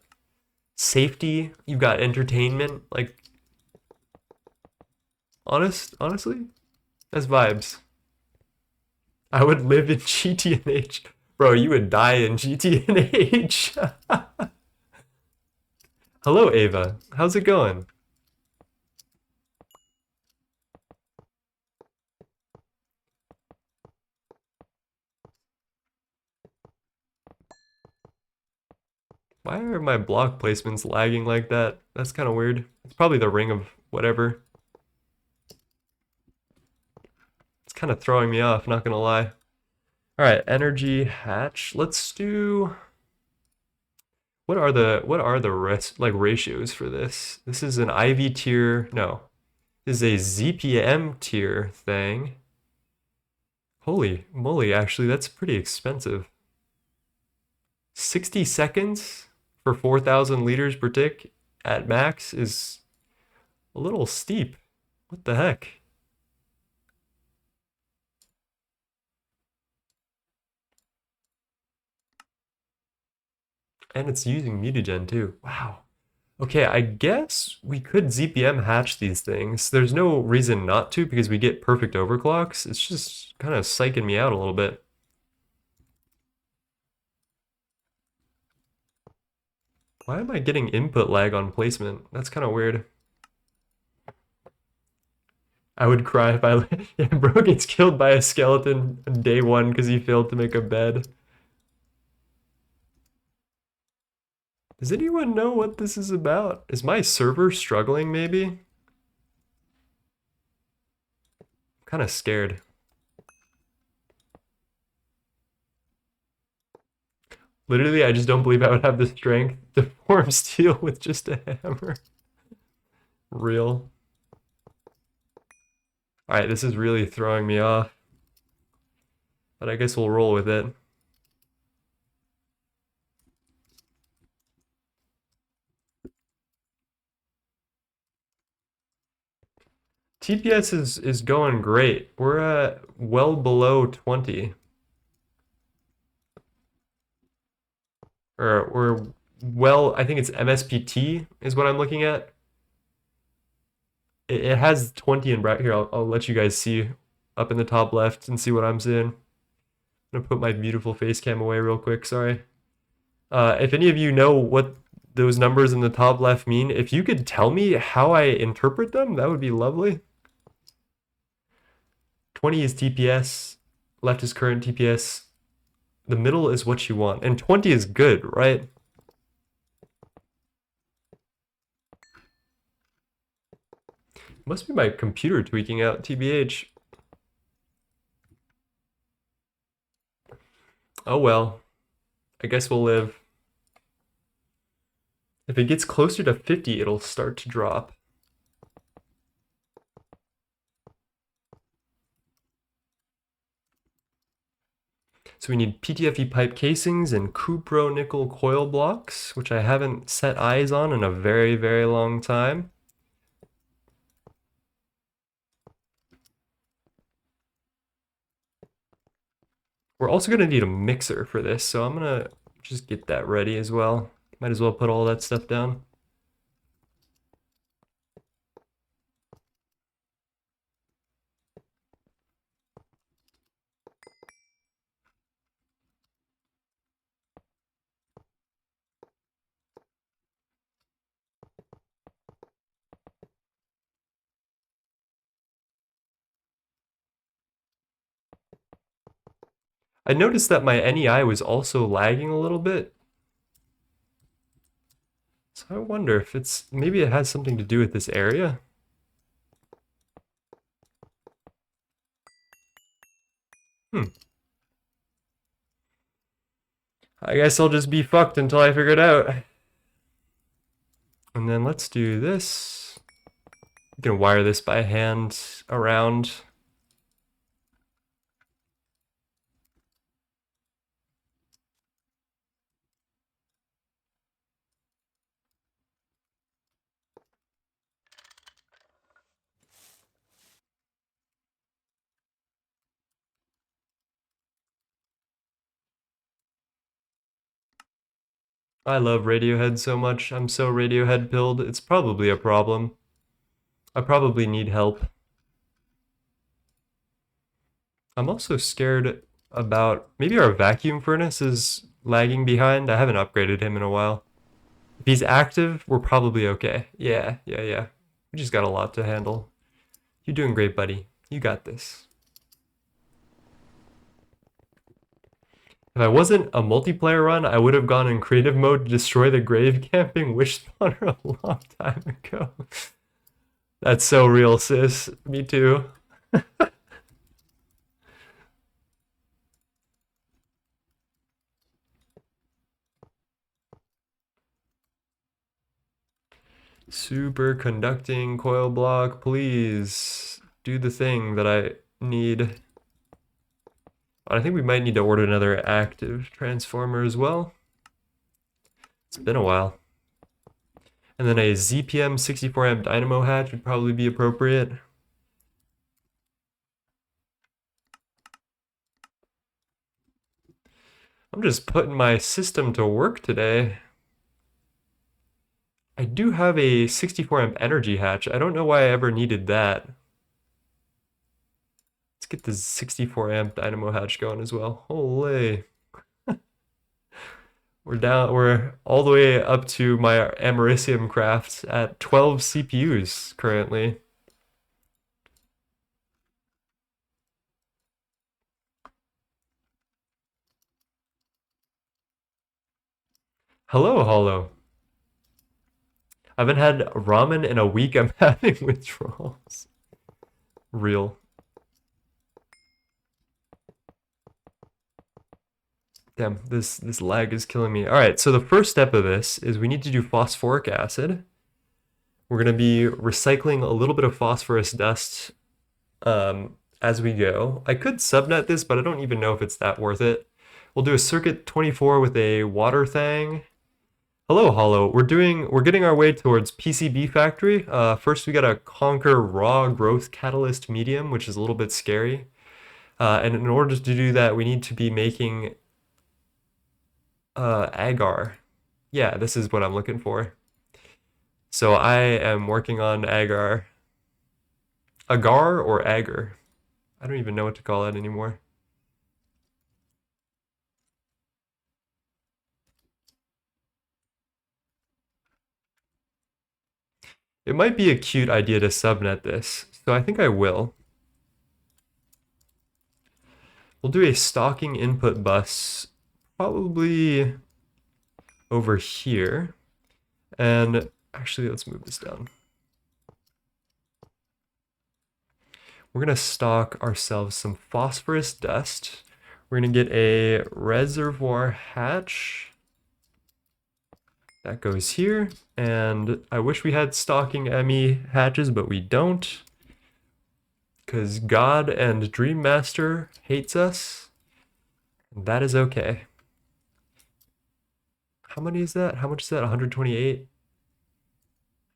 safety, you've got entertainment. Like honestly, that's vibes. I would live in GTNH. Bro, you would die in GTNH. Hello, Ava. How's it going? Why are my block placements lagging like that? That's kind of weird. It's probably the ring of whatever. It's kind of throwing me off, not gonna lie. All right, energy hatch. Let's do. What are the ratios for this? This is an IV tier. No, this is a ZPM tier thing. Holy moly, actually, that's pretty expensive. 60 seconds for 4,000 liters per tick at max is a little steep. What the heck? And it's using mutagen too. Wow. Okay, I guess we could ZPM hatch these things. There's no reason not to because we get perfect overclocks. It's just kind of psyching me out a little bit. Why am I getting input lag on placement? That's kind of weird. I would cry if I yeah, bro gets killed by a skeleton on day one because he failed to make a bed. Does anyone know what this is about? Is my server struggling maybe? I'm kind of scared. Literally, I just don't believe I would have the strength to form steel with just a hammer. Real. Alright, this is really throwing me off. But I guess we'll roll with it. TPS is going great. We're at well below 20. Or we're well, I think it's MSPT is what I'm looking at. It has 20 in bracket here. I'll let you guys see up in the top left and see what I'm seeing. I'm gonna put my beautiful face cam away real quick, sorry. If any of you know what those numbers in the top left mean, if you could tell me how I interpret them, that would be lovely. 20 is TPS, left is current TPS, the middle is what you want, and 20 is good, right? Must be my computer tweaking out, TBH. Oh well, I guess we'll live. If it gets closer to 50, it'll start to drop. So we need PTFE pipe casings and cupro nickel coil blocks, which I haven't set eyes on in a very, very long time. We're also going to need a mixer for this, so I'm going to just get that ready as well. Might as well put all that stuff down. I noticed that my NEI was also lagging a little bit. So I wonder if maybe it has something to do with this area. I guess I'll just be fucked until I figure it out. And then let's do this. I'm gonna wire this by hand around. I love Radiohead so much. I'm so Radiohead pilled. It's probably a problem. I probably need help. I'm also scared about maybe our vacuum furnace is lagging behind. I haven't upgraded him in a while. If he's active, we're probably okay. Yeah. We just got a lot to handle. You're doing great, buddy. You got this. If I wasn't a multiplayer run, I would have gone in creative mode to destroy the grave camping wish spawner a long time ago. That's so real, sis. Me too. Superconducting coil block, please do the thing that I need. I think we might need to order another active transformer as well. It's been a while. And then a ZPM 64 amp dynamo hatch would probably be appropriate. I'm just putting my system to work today. I do have a 64 amp energy hatch. I don't know why I ever needed that. Let's get the 64 amp dynamo hatch going as well. Holy. We're all the way up to my Americium craft at 12 CPUs currently. Hello, Hollow. I haven't had ramen in a week. I'm having withdrawals. Real. Damn, this lag is killing me. All right, so the first step of this is we need to do phosphoric acid. We're going to be recycling a little bit of phosphorus dust as we go. I could subnet this, but I don't even know if it's that worth it. We'll do a circuit 24 with a water thing. Hello, Hollow. We're getting our way towards PCB factory. First we gotta conquer raw growth catalyst medium, which is a little bit scary. And in order to do that, we need to be making agar. Yeah, this is what I'm looking for. So I am working on agar. Agar or agar? I don't even know what to call it anymore. It might be a cute idea to subnet this, so I think I will. We'll do a stocking input bus, probably over here. And actually, let's move this down. We're gonna stock ourselves some phosphorus dust. We're gonna get a reservoir hatch. That goes here. And I wish we had stocking ME hatches, but we don't. Because God and Dream Master hates us. And that is okay. How many is that? How much is that? 128?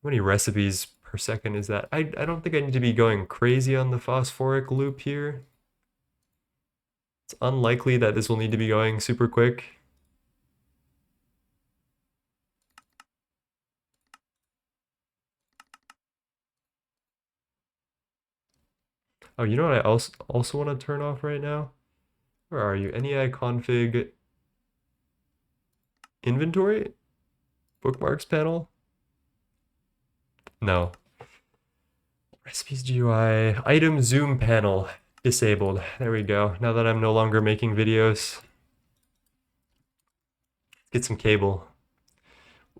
How many recipes per second is that? I don't think I need to be going crazy on the phosphoric loop here. It's unlikely that this will need to be going super quick. Oh, you know what I also want to turn off right now? Where are you? NEI config inventory? Bookmarks panel? No. Recipes GUI. Item zoom panel disabled. There we go. Now that I'm no longer making videos. Get some cable.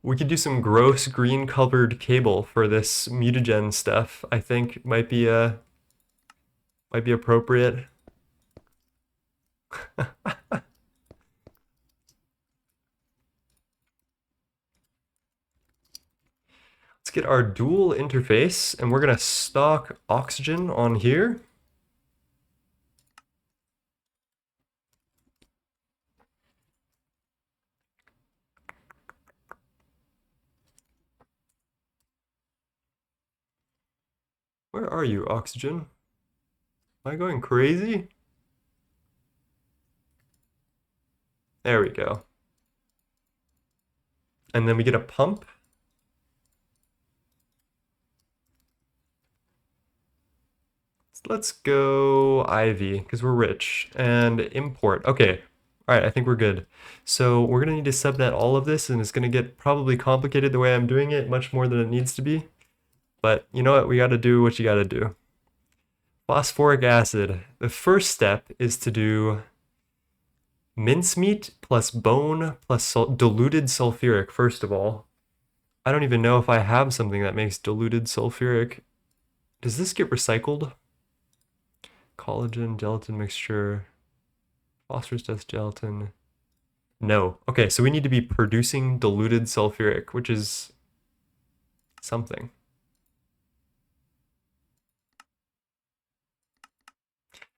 We could do some gross green colored cable for this mutagen stuff. I think might be appropriate. Let's get our dual interface, and we're gonna stock oxygen on here. Where are you, oxygen? Am I going crazy? There we go. And then we get a pump. Let's go Ivy, because we're rich. And import. Okay. All right, I think we're good. So we're gonna need to subnet all of this, and it's gonna get probably complicated the way I'm doing it, much more than it needs to be. But you know what? We gotta do what you gotta do. Phosphoric acid. The first step is to do mincemeat plus bone plus diluted sulfuric, first of all. I don't even know if I have something that makes diluted sulfuric. Does this get recycled? Collagen, gelatin mixture, phosphorus dust gelatin. No. Okay, so we need to be producing diluted sulfuric, which is something.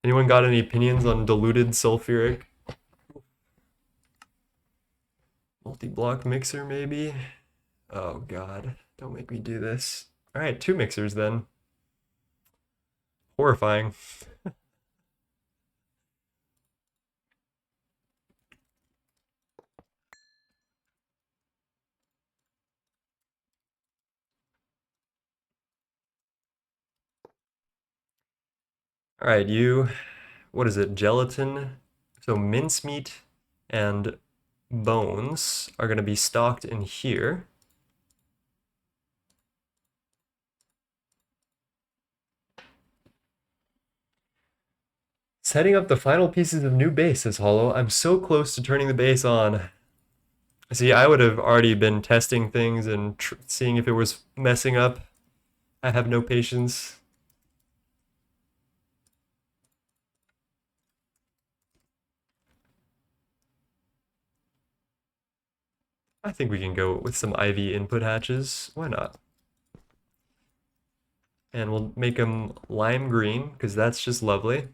Anyone got any opinions on diluted sulfuric? Multi-block mixer, maybe? Oh, God. Don't make me do this. All right, 2 mixers then. Horrifying. All right, what is it, gelatin? So mincemeat and bones are going to be stocked in here. Setting up the final pieces of new base, says Hollow. I'm so close to turning the base on. See, I would have already been testing things and seeing if it was messing up. I have no patience. I think we can go with some IV input hatches. Why not? And we'll make them lime green, because that's just lovely.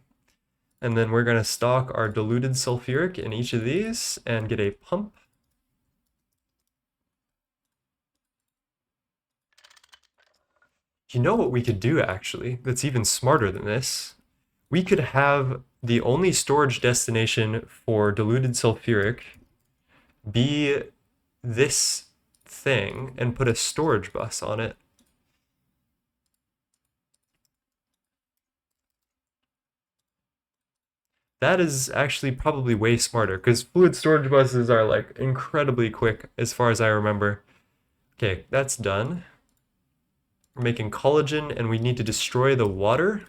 And then we're going to stock our diluted sulfuric in each of these and get a pump. You know what we could do actually that's even smarter than this? We could have the only storage destination for diluted sulfuric be this thing and put a storage bus on it. That is actually probably way smarter because fluid storage buses are like incredibly quick as far as I remember. Okay, that's done. We're making collagen and we need to destroy the water.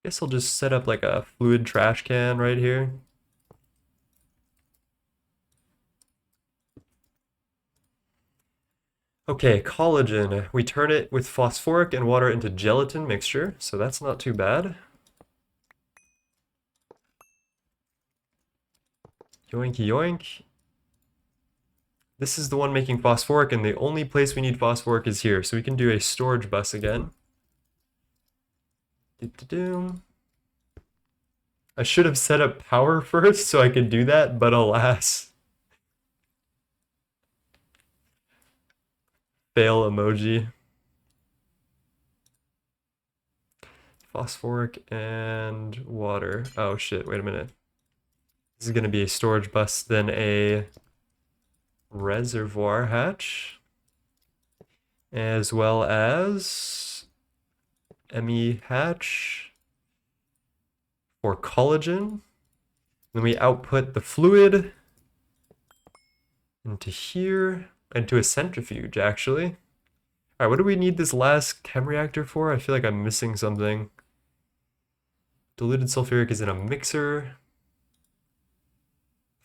Guess I'll just set up like a fluid trash can right here. Okay, collagen. We turn it with phosphoric and water into gelatin mixture, so that's not too bad. Yoink yoink. This is the one making phosphoric, and the only place we need phosphoric is here, so we can do a storage bus again. I should have set up power first so I could do that, but alas. Fail emoji. Phosphoric and water. Oh shit, wait a minute. This is going to be a storage bus, then a reservoir hatch, as well as ME hatch for collagen. Then we output the fluid into here, into a centrifuge, actually. All right, what do we need this last chem reactor for? I feel like I'm missing something. Diluted sulfuric is in a mixer.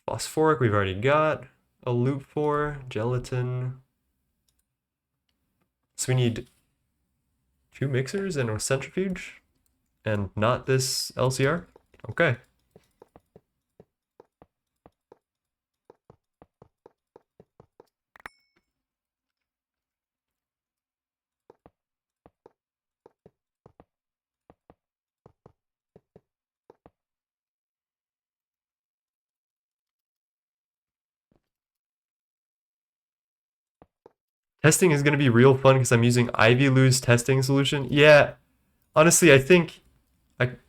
Phosphoric we've already got a loop for. Gelatin. So we need 2 mixers and a centrifuge, and not this LCR? Okay. Testing is going to be real fun because I'm using Ivy Lou's testing solution. Yeah, honestly, I think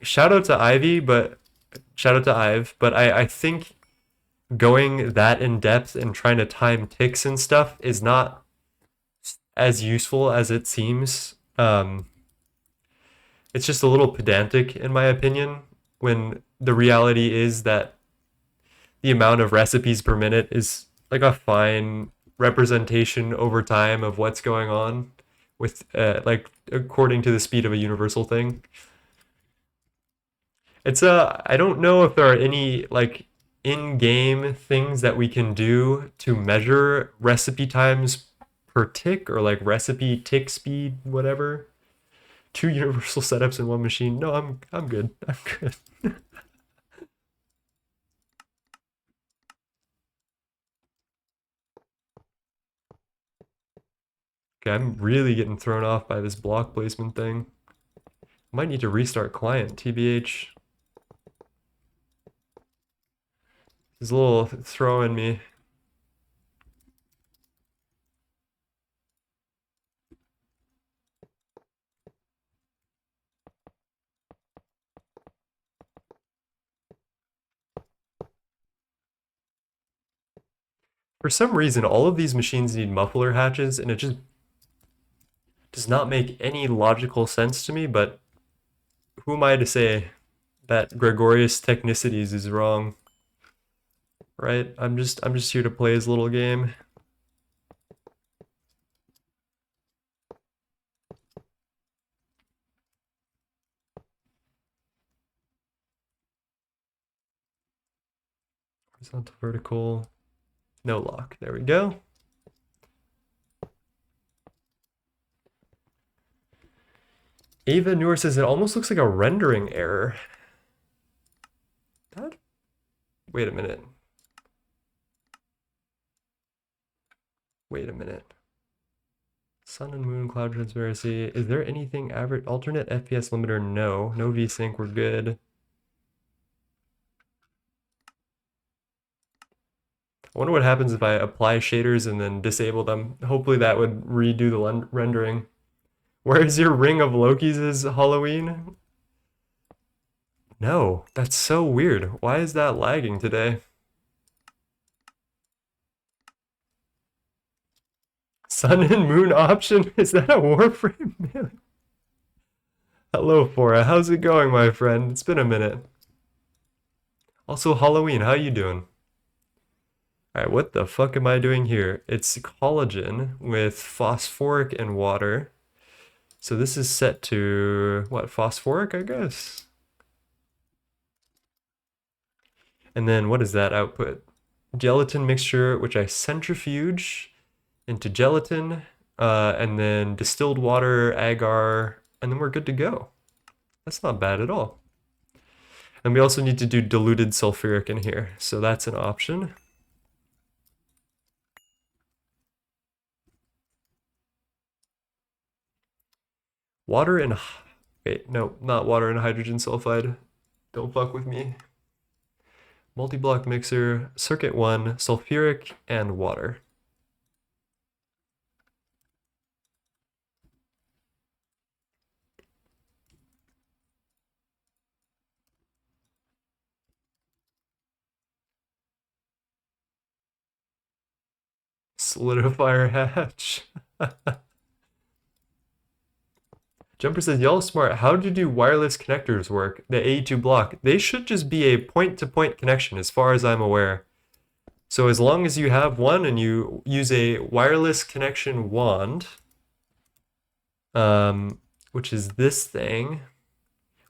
shout out to Ivy, but shout out to Ive, but I think going that in depth and trying to time ticks and stuff is not as useful as it seems. It's just a little pedantic in my opinion when the reality is that the amount of recipes per minute is like a fine representation over time of what's going on with like according to the speed of a universal thing. It's I don't know if there are any like in-game things that we can do to measure recipe times per tick or like recipe tick speed, whatever. 2 universal setups in one machine. No, I'm good. I'm good. Okay, I'm really getting thrown off by this block placement thing. Might need to restart client, TBH. It's a little throwing me. For some reason, all of these machines need muffler hatches, and it just does not make any logical sense to me, but who am I to say that Gregorius Technicities is wrong? Right? I'm just here to play his little game. Horizontal, vertical, no lock. There we go. Ava Noor says it almost looks like a rendering error. That? Wait a minute. Wait a minute. Sun and moon, cloud transparency. Is there anything average? Alternate FPS limiter? No. No VSync, we're good. I wonder what happens if I apply shaders and then disable them. Hopefully that would redo the rendering. Where's your Ring of Loki's is Halloween? No, that's so weird. Why is that lagging today? Sun and Moon option? Is that a Warframe? Hello, Fora. How's it going, my friend? It's been a minute. Also, Halloween. How you doing? All right, what the fuck am I doing here? It's collagen with phosphoric and water. So this is set to, what, phosphoric, I guess? And then what is that output? Gelatin mixture, which I centrifuge into gelatin, and then distilled water, agar, and then we're good to go. That's not bad at all. And we also need to do diluted sulfuric in here, so that's an option. Water and, wait, no, not water and hydrogen sulfide. Don't fuck with me. Multi-block mixer, circuit 1, sulfuric, and water. Solidifier hatch. Jumper says, y'all smart. How do wireless connectors work? The AE2 block. They should just be a point-to-point connection as far as I'm aware. So as long as you have one and you use a wireless connection wand, which is this thing,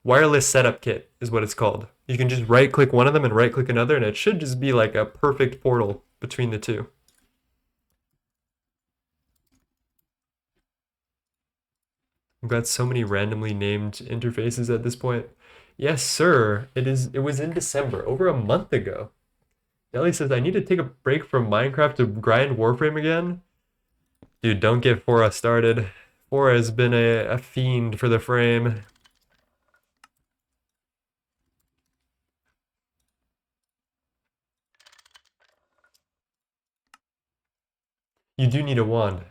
wireless setup kit is what it's called. You can just right-click one of them and right-click another, and it should just be like a perfect portal between the two. I've got so many randomly named interfaces at this point. Yes, sir. It was in December, over a month ago. Ellie says, I need to take a break from Minecraft to grind Warframe again. Dude, don't get Fora started. Fora has been a fiend for the frame. You do need a wand.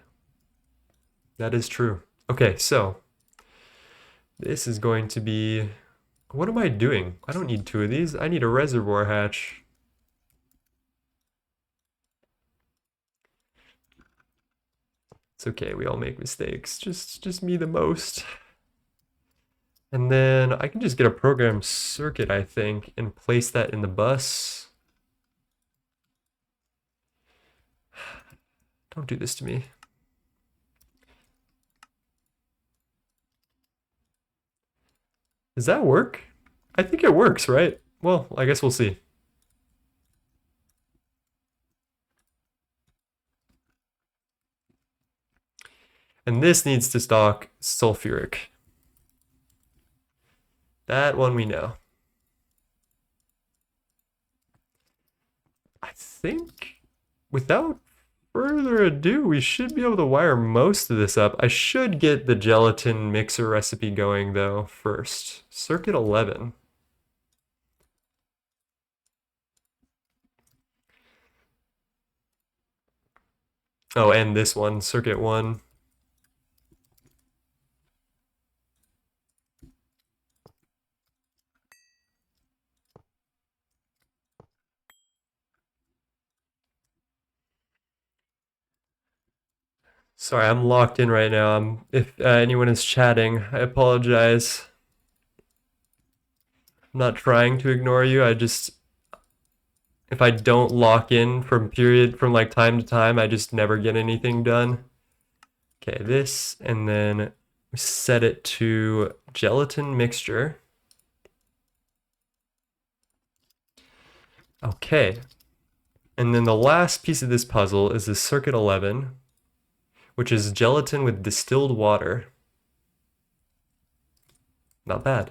That is true. Okay, so this is going to be... What am I doing? I don't need two of these. I need a reservoir hatch. It's okay, we all make mistakes. Just me the most. And then I can just get a program circuit, I think, and place that in the bus. Don't do this to me. Does that work? I think it works, right? Well, I guess we'll see. And this needs to stock sulfuric. That one we know. I think without further ado, we should be able to wire most of this up. I should get the gelatin mixer recipe going though first. Circuit 11. Oh, and this one, circuit 1. Sorry, I'm locked in right now. If anyone is chatting, I apologize. I'm not trying to ignore you. If I don't lock in from like time to time, I just never get anything done. Okay, this, and then we set it to gelatin mixture. Okay, and then the last piece of this puzzle is this circuit 11, which is gelatin with distilled water. Not bad.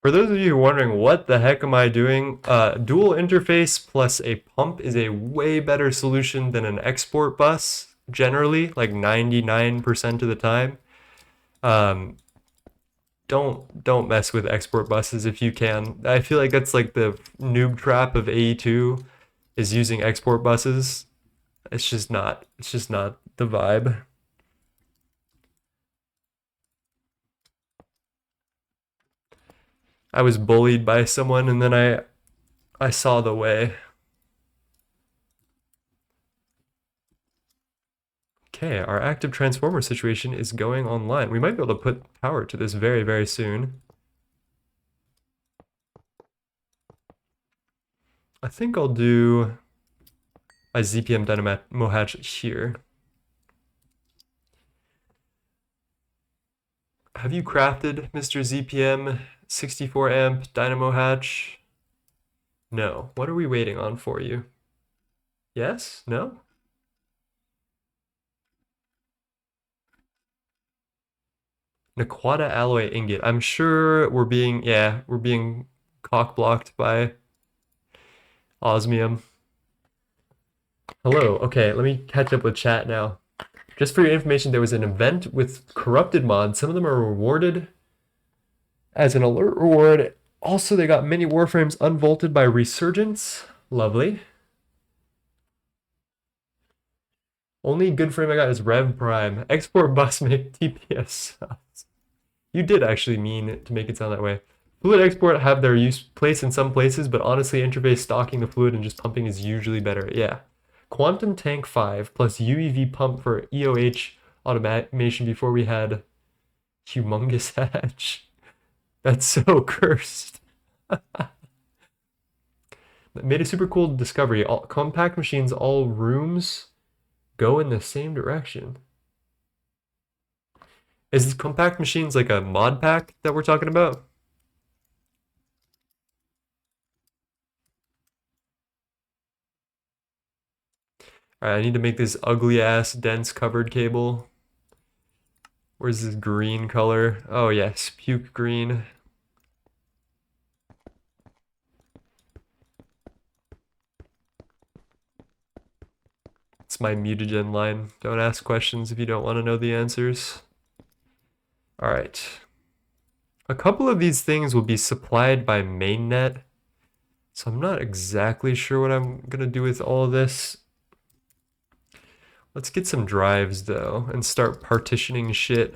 For those of you wondering what the heck am I doing, dual interface plus a pump is a way better solution than an export bus, generally, like 99% of the time. Um, don't mess with export buses if you can. I feel like that's like the noob trap of AE2 is using export buses. It's just not the vibe. I was bullied by someone and then I saw the way. Okay, our active transformer situation is going online. We might be able to put power to this very, very soon. I think I'll do my ZPM dynamo hatch here. Have you crafted Mr. ZPM 64 amp dynamo hatch? No. What are we waiting on for you? Yes? No? Naquata alloy ingot. I'm sure we're being cock blocked by osmium. Hello. Okay, let me catch up with chat now. Just for your information, there was an event with corrupted mods. Some of them are rewarded as an alert reward. Also, they got mini warframes unvaulted by Resurgence. Lovely. Only good frame I got is Rev Prime. Export bus make TPS. You did actually mean to make it sound that way. Fluid export have their place in some places, but honestly, interface stocking the fluid and just pumping is usually better. Yeah. Quantum Tank 5 plus UEV pump for EOH automation before we had humongous hatch. That's so cursed. Made a super cool discovery. All compact machines, all rooms go in the same direction. Is compact machines like a mod pack that we're talking about? All right, I need to make this ugly ass dense covered cable. Where's this green color? Oh yes, puke green. It's my mutagen line. Don't ask questions if you don't want to know the answers. All right. A couple of these things will be supplied by mainnet. So I'm not exactly sure what I'm gonna do with all of this. Let's get some drives though and start partitioning shit.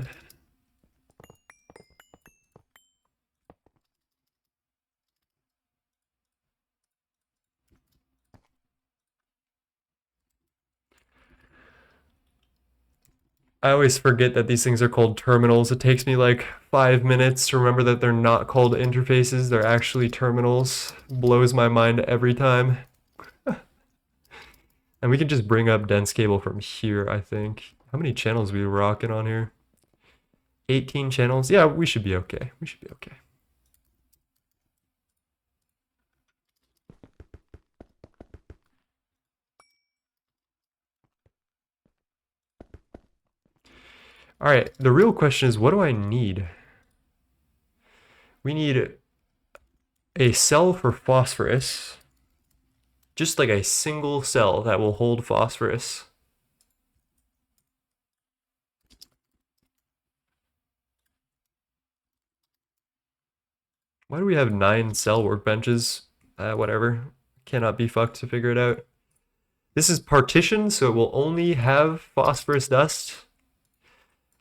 I always forget that these things are called terminals. It takes me like 5 minutes to remember that they're not called interfaces, they're actually terminals. Blows my mind every time. And we can just bring up dense cable from here, I think. How many channels are we rocking on here? 18 channels? Yeah, we should be okay. We should be okay. All right, the real question is, what do I need? We need a cell for phosphorus. Just like a single cell that will hold phosphorus. Why do we have 9 cell workbenches? Whatever. Cannot be fucked to figure it out. This is partitioned, so it will only have phosphorus dust.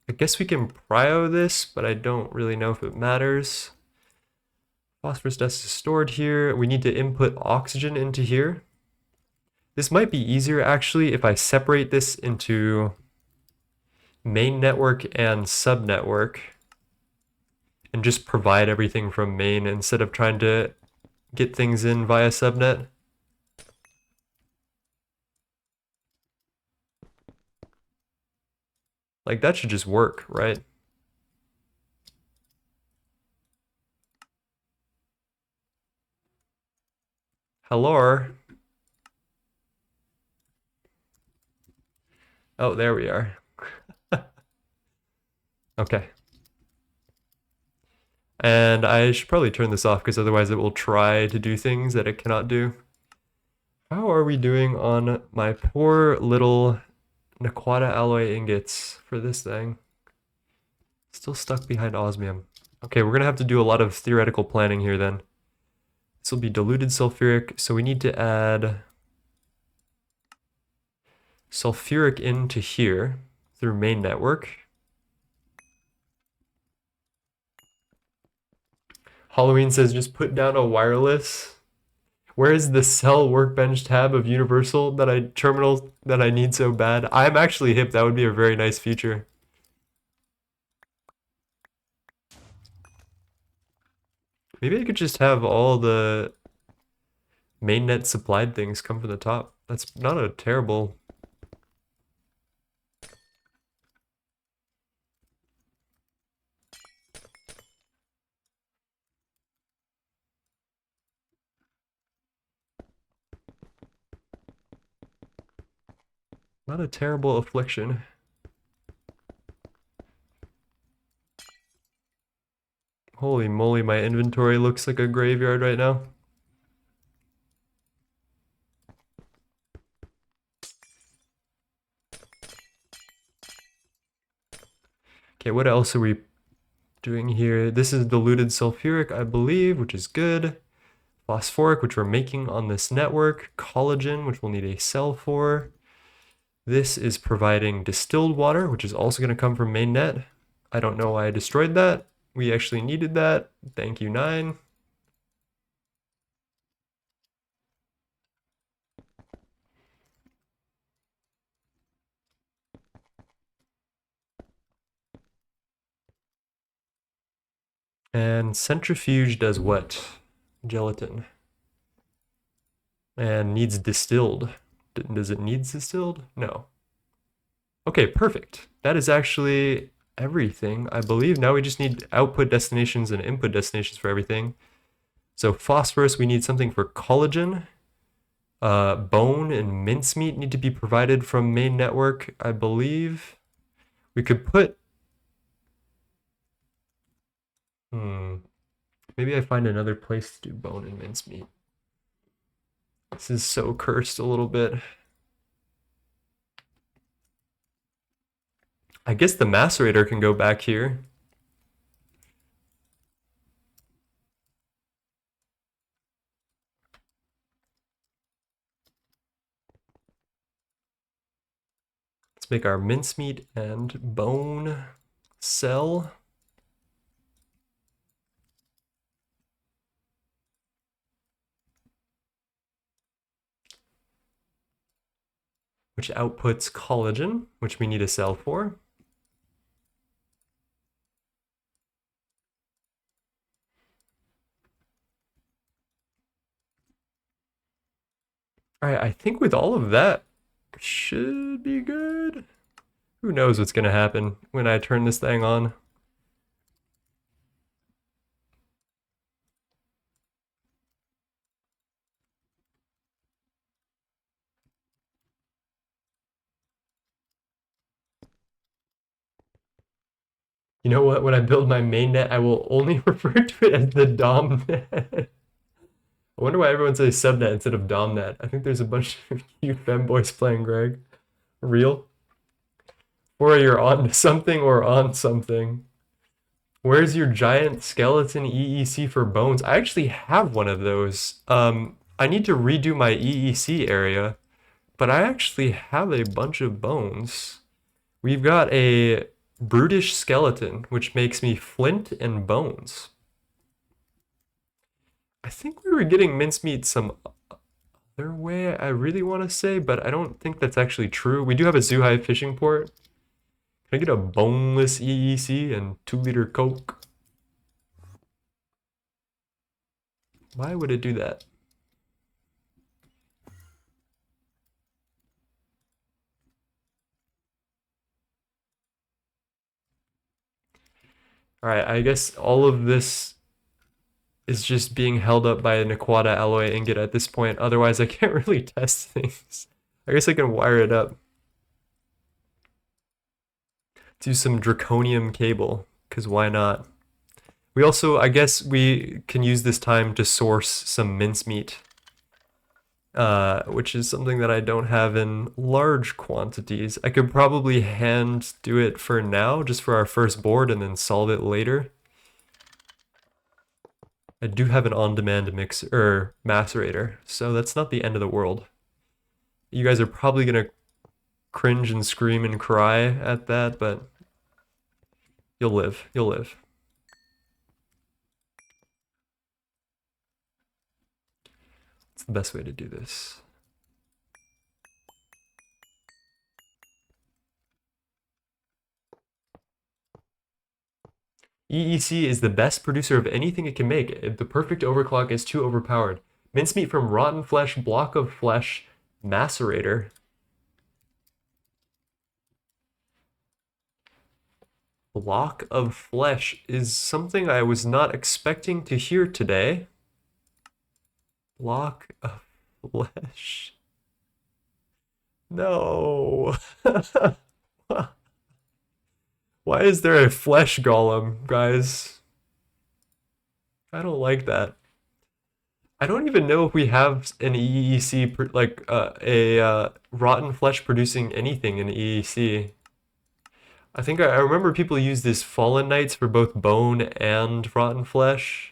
I guess we can prio this, but I don't really know if it matters. Phosphorus dust is stored here. We need to input oxygen into here. This might be easier actually if I separate this into main network and sub network and just provide everything from main instead of trying to get things in via subnet. Like that should just work, right? Hello. Oh, there we are. Okay. And I should probably turn this off because otherwise it will try to do things that it cannot do. How are we doing on my poor little Naquata alloy ingots for this thing? Still stuck behind osmium. Okay, we're gonna have to do a lot of theoretical planning here then. This will be diluted sulfuric, so we need to add sulfuric into here through main network. Halloween says just put down a wireless. Where is the cell workbench tab of Universal terminal that I need so bad? I'm actually hip. That would be a very nice feature. Maybe I could just have all the mainnet supplied things come from the top. That's not a terrible. Not a terrible affliction. Holy moly, my inventory looks like a graveyard right now. Okay, what else are we doing here? This is diluted sulfuric, I believe, which is good. Phosphoric, which we're making on this network. Collagen, which we'll need a cell for. This is providing distilled water, which is also going to come from mainnet. I don't know why I destroyed that. We actually needed that. Thank you, 9. And centrifuge does what? Gelatin. And needs distilled. Does it need distilled? No. Okay, perfect. That is actually everything, I believe. Now we just need output destinations and input destinations for everything. So phosphorus, we need something for collagen. Bone and mincemeat need to be provided from main network, I believe. We could put... Maybe I find another place to do bone and mincemeat. This is so cursed a little bit. I guess the macerator can go back here. Let's make our mincemeat and bone cell. Which outputs collagen, which we need a cell for. All right, I think with all of that, should be good. Who knows what's gonna happen when I turn this thing on. You know what? When I build my mainnet, I will only refer to it as the DOMnet. I wonder why everyone says subnet instead of DOMnet. I think there's a bunch of you femboys playing Greg. Real? Or you're on something or on something. Where's your giant skeleton EEC for bones? I actually have one of those. I need to redo my EEC area, but I actually have a bunch of bones. We've got a brutish skeleton, which makes me flint and bones. I think we were getting mincemeat some other way, I really want to say, but I don't think that's actually true. We do have a Zoohive fishing port. Can I get a boneless EEC and 2-liter Coke? Why would it do that? All right, I guess all of this is just being held up by a Naquata alloy ingot at this point. Otherwise, I can't really test things. I guess I can wire it up. Do some draconium cable, because why not? We also, I guess we can use this time to source some mincemeat, which is something that I don't have in large quantities. I could probably hand do it for now, just for our first board, and then solve it later. I do have an on-demand mixer or macerator, so that's not the end of the world. You guys are probably gonna cringe and scream and cry at that, but you'll live. You'll live. It's the best way to do this. EEC is the best producer of anything it can make. The perfect overclock is too overpowered. Mincemeat from rotten flesh, block of flesh, macerator. Block of flesh is something I was not expecting to hear today. Block of flesh. No. Why is there a flesh golem, guys? I don't like that. I don't even know if we have an EEC, like a rotten flesh producing anything in EEC. I think I remember people use this Fallen Knights for both bone and rotten flesh.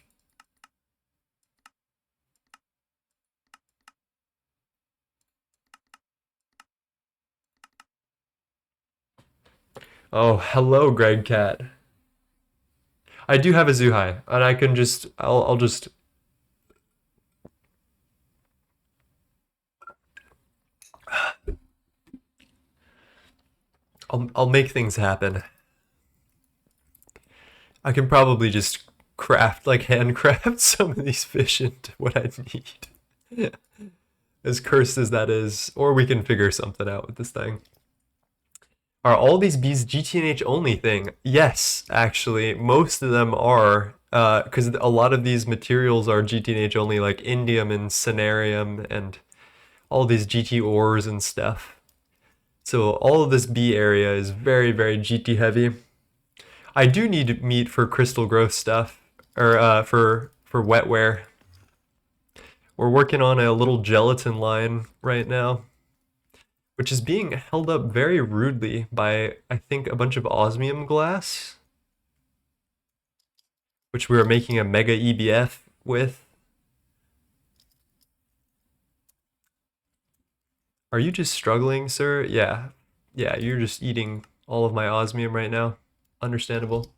Oh, hello, Gregtech. I do have a Zuhai, and I can just, I'll just, I'll make things happen. I can probably just craft, like handcraft some of these fish into what I need. As cursed as that is, or we can figure something out with this thing. Are all these bees GTNH only thing? Yes, actually, most of them are, because a lot of these materials are GTNH only, like indium and cenarium and all these GT ores and stuff. So all of this B area is very, very GT heavy. I do need meat for crystal growth stuff, or for wetware. We're working on a little gelatin line right now, which is being held up very rudely by, I think, a bunch of osmium glass, which we are making a mega EBF with. Are you just struggling, sir? Yeah. Yeah, you're just eating all of my osmium right now. Understandable.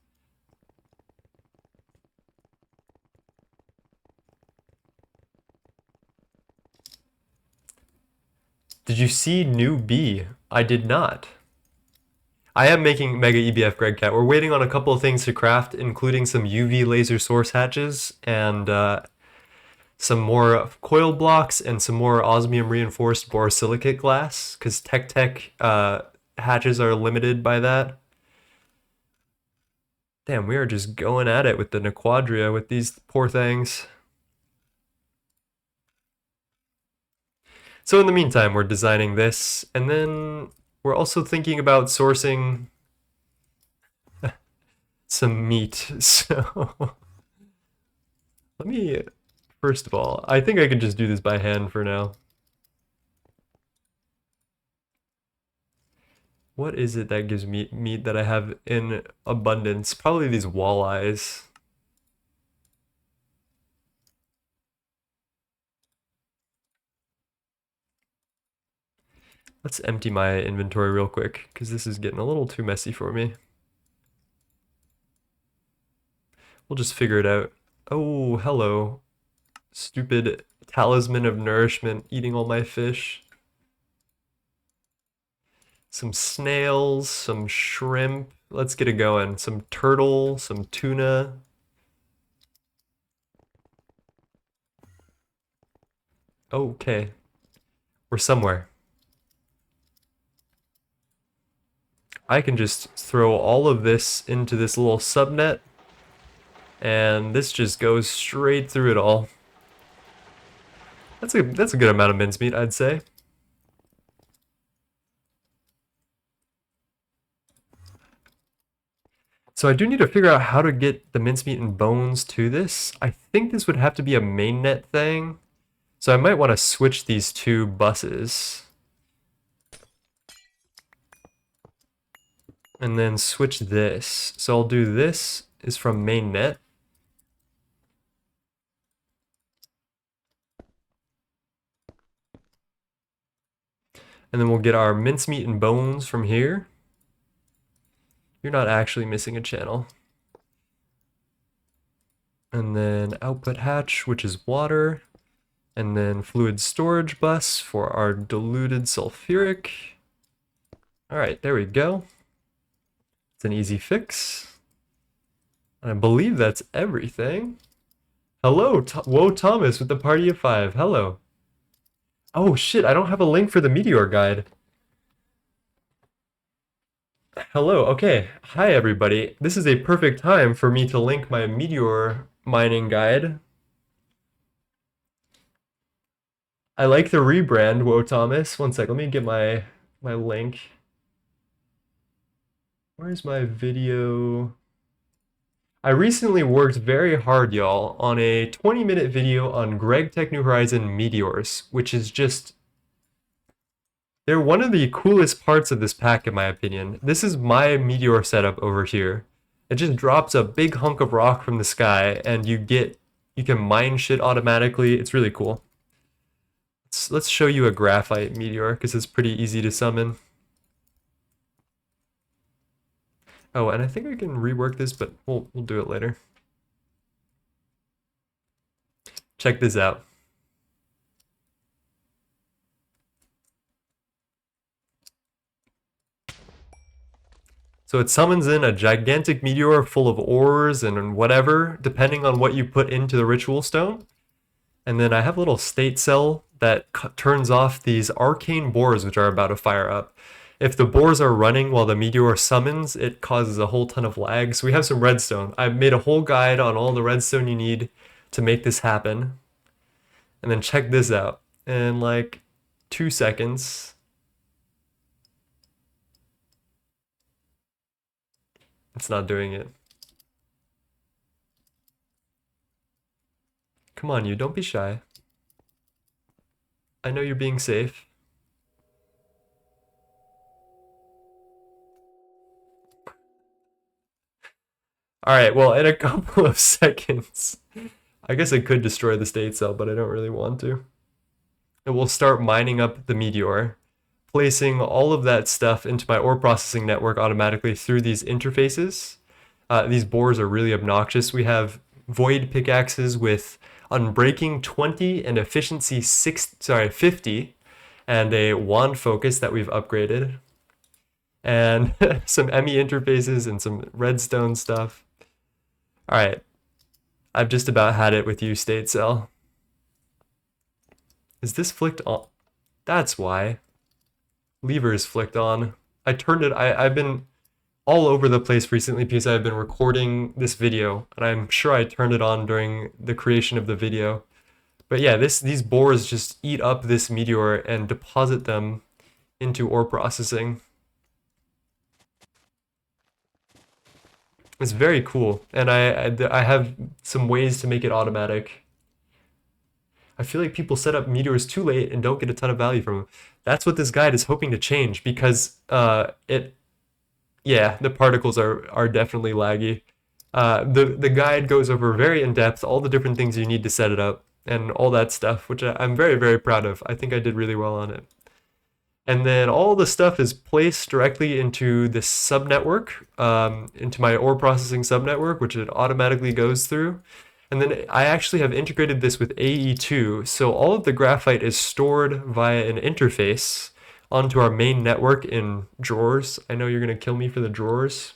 Did you see new B? I did not. I am making Mega EBF Gregcat. We're waiting on a couple of things to craft, including some UV laser source hatches and some more coil blocks and some more osmium reinforced borosilicate glass, because Tech hatches are limited by that. Damn, we are just going at it with the Nequadria with these poor things. So in the meantime, we're designing this, and then we're also thinking about sourcing some meat. So let me, first of all, I think I could just do this by hand for now. What is it that gives me meat that I have in abundance? Probably these walleyes. Let's empty my inventory real quick, because this is getting a little too messy for me. We'll just figure it out. Oh, hello. Stupid talisman of nourishment eating all my fish. Some snails, some shrimp. Let's get it going. Some turtle, some tuna. Okay. We're somewhere. I can just throw all of this into this little subnet, and this just goes straight through it all. That's a good amount of mincemeat, I'd say. So I do need to figure out how to get the mincemeat and bones to this. I think this would have to be a mainnet thing. So I might want to switch these two buses. And then switch this. So I'll do this is from mainnet. And then we'll get our mincemeat and bones from here. You're not actually missing a channel. And then output hatch, which is water. And then fluid storage bus for our diluted sulfuric. All right, there we go. It's an easy fix. And I believe that's everything. Hello, Whoa Thomas with the party of 5. Hello. Oh shit, I don't have a link for the Meteor guide. Hello, okay. Hi everybody. This is a perfect time for me to link my Meteor mining guide. I like the rebrand, Whoa Thomas. One sec, let me get my link. Where's my video? I recently worked very hard, y'all, on a 20-minute video on Gregtech New Horizon meteors, which is just... They're one of the coolest parts of this pack, in my opinion. This is my meteor setup over here. It just drops a big hunk of rock from the sky, and you can mine shit automatically. It's really cool. Let's show you a graphite meteor, because it's pretty easy to summon. Oh, and I think I can rework this, but we'll do it later. Check this out. So it summons in a gigantic meteor full of ores and whatever, depending on what you put into the ritual stone. And then I have a little state cell that turns off these arcane bores, which are about to fire up. If the bores are running while the meteor summons, it causes a whole ton of lag. So we have some redstone. I've made a whole guide on all the redstone you need to make this happen. And then check this out. In like 2 seconds. It's not doing it. Come on, you, don't be shy. I know you're being safe. Alright, well, in a couple of seconds, I guess I could destroy the state cell, but I don't really want to. And we'll start mining up the meteor, placing all of that stuff into my ore processing network automatically through these interfaces. These bores are really obnoxious. We have void pickaxes with unbreaking 20 and efficiency 50, and a wand focus that we've upgraded, and some ME interfaces and some redstone stuff. All right, I've just about had it with you, state cell. Is this flicked on? That's why. Lever is flicked on. I turned it, I've been all over the place recently because I've been recording this video, and I'm sure I turned it on during the creation of the video. But yeah, these bores just eat up this meteor and deposit them into ore processing. It's very cool, and I have some ways to make it automatic. I feel like people set up meteors too late and don't get a ton of value from them. That's what this guide is hoping to change, because yeah, the particles are definitely laggy. The guide goes over very in depth all the different things you need to set it up and all that stuff, which I'm very, very proud of. I think I did really well on it. And then all the stuff is placed directly into this subnetwork, into my ore processing subnetwork, which it automatically goes through. And then I actually have integrated this with AE2, so all of the graphite is stored via an interface onto our main network in drawers. I know you're going to kill me for the drawers.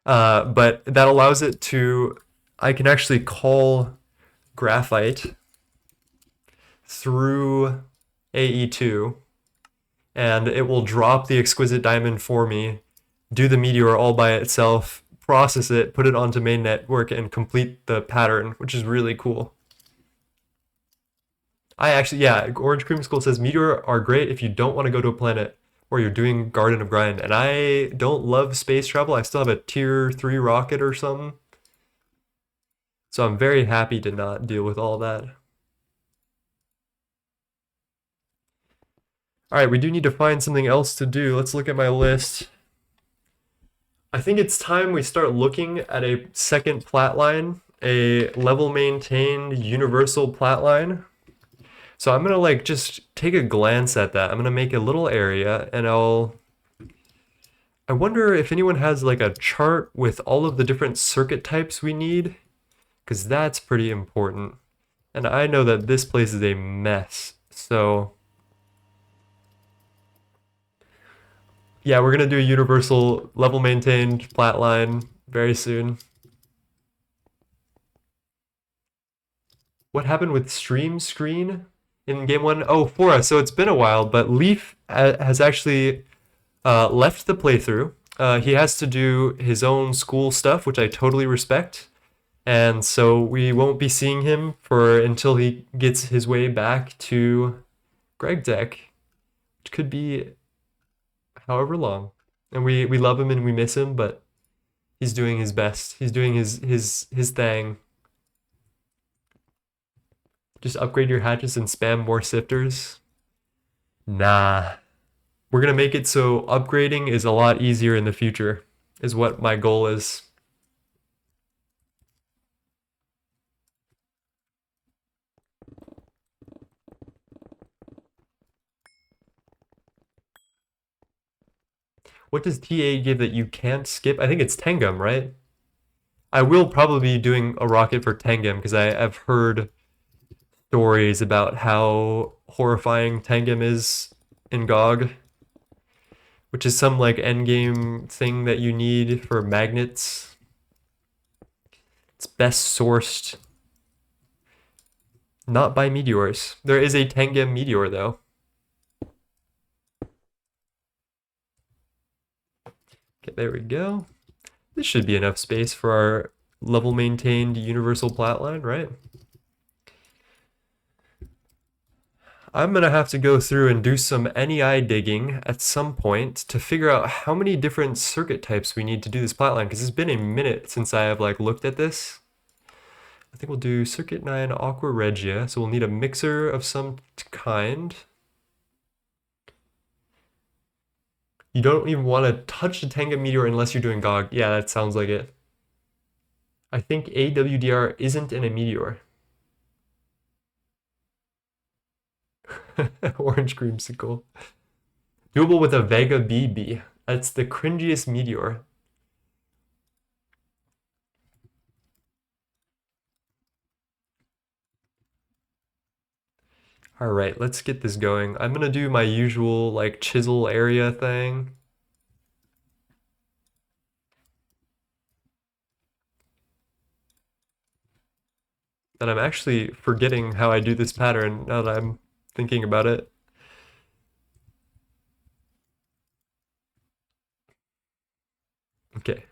But that allows it to, I can actually call graphite through AE2, and it will drop the exquisite diamond for me, do the meteor all by itself, process it, put it onto main network, and complete the pattern, which is really cool. I actually, yeah, Orange Cream School says meteor are great if you don't want to go to a planet. or you're doing Garden of Grind. And I don't love space travel. I still have a tier 3 rocket or something. So I'm very happy to not deal with all that. All right, we do need to find something else to do. Let's look at my list. I think it's time we start looking at a second platline, a level maintained universal platline. So I'm gonna like just take a glance at that. I'm gonna make a little area and I wonder if anyone has like a chart with all of the different circuit types we need, because that's pretty important. And I know that this place is a mess. So yeah, we're gonna do a universal level maintained flatline very soon. What happened with stream screen in game one? Oh, Fora. So it's been a while, but Leaf has actually left the playthrough. He has to do his own school stuff, which I totally respect. And so we won't be seeing him for until he gets his way back to Gregtech, which could be however long. And we love him and we miss him, but he's doing his best. He's doing his thing. Just upgrade your hatches and spam more sifters. Nah. We're gonna make it so upgrading is a lot easier in the future, is what my goal is. What does TA give that you can't skip? I think it's Tangum, right? I will probably be doing a rocket for Tangum because I've heard stories about how horrifying Tangum is in GOG, which is some like endgame thing that you need for magnets. It's best sourced not by meteors. There is a Tangum meteor though. Okay, there we go. This should be enough space for our level maintained universal platline, right? I'm gonna have to go through and do some NEI digging at some point to figure out how many different circuit types we need to do this platline, because it's been a minute since I have like looked at this. I think we'll do circuit 9 aqua regia, so we'll need a mixer of some kind. You don't even want to touch the Tenga meteor unless you're doing GOG. Yeah, that sounds like it. I think AWDR isn't in a meteor. Orange creamsicle. Doable with a Vega BB. That's the cringiest meteor. All right, let's get this going. I'm gonna do my usual like chisel area thing. And I'm actually forgetting how I do this pattern now that I'm thinking about it. Okay.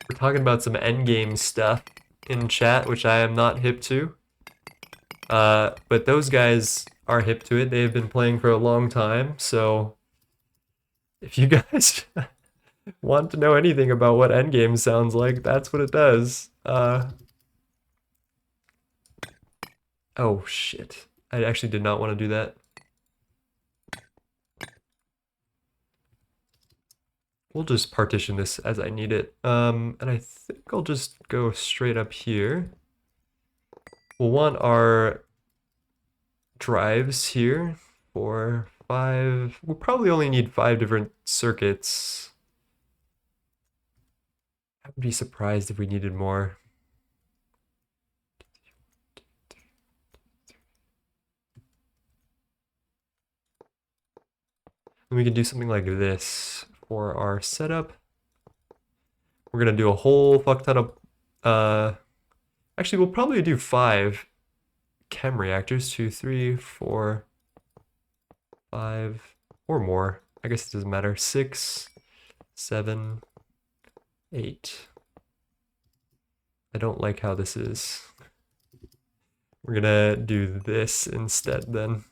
We're talking about some endgame stuff in chat, which I am not hip to. But those guys are hip to it. They've been playing for a long time, so if you guys want to know anything about what endgame sounds like, that's what it does. Oh shit. I actually did not want to do that. We'll just partition this as I need it. And I think I'll just go straight up here. We'll want our drives here for 5. We'll probably only need 5 different circuits. I would be surprised if we needed more. And we can do something like this for our setup. We're gonna do a whole fuck ton of, actually we'll probably do 5 chem reactors, 2, 3, 4, 5, or more. I guess it doesn't matter. 6, 7, 8. I don't like how this is. We're gonna do this instead then.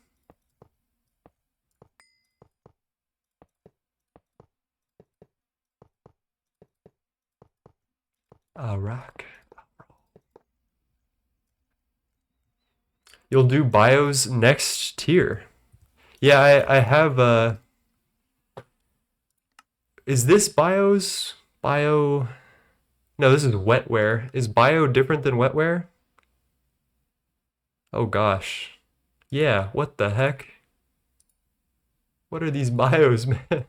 Rock. You'll do bios next tier. Yeah, I have is this bios? Bio No, this is wetware. Is bio different than wetware? Oh gosh. Yeah, what the heck? What are these bios, man?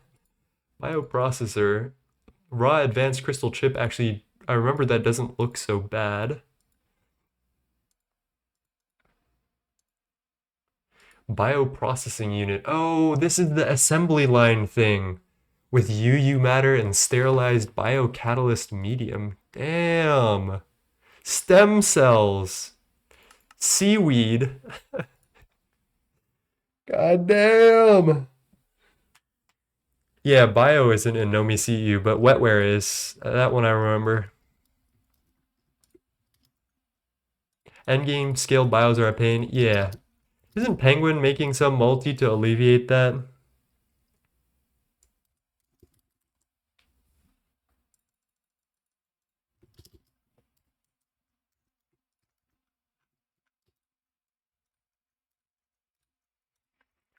Bioprocessor. Raw advanced crystal chip actually, I remember that doesn't look so bad. Bioprocessing unit. Oh, this is the assembly line thing with UU matter and sterilized biocatalyst medium. Damn. Stem cells. Seaweed. God damn. Yeah, bio isn't in Nomi CU, but wetware is. That one I remember. Endgame scale bios are a pain. Yeah. Isn't Penguin making some multi to alleviate that?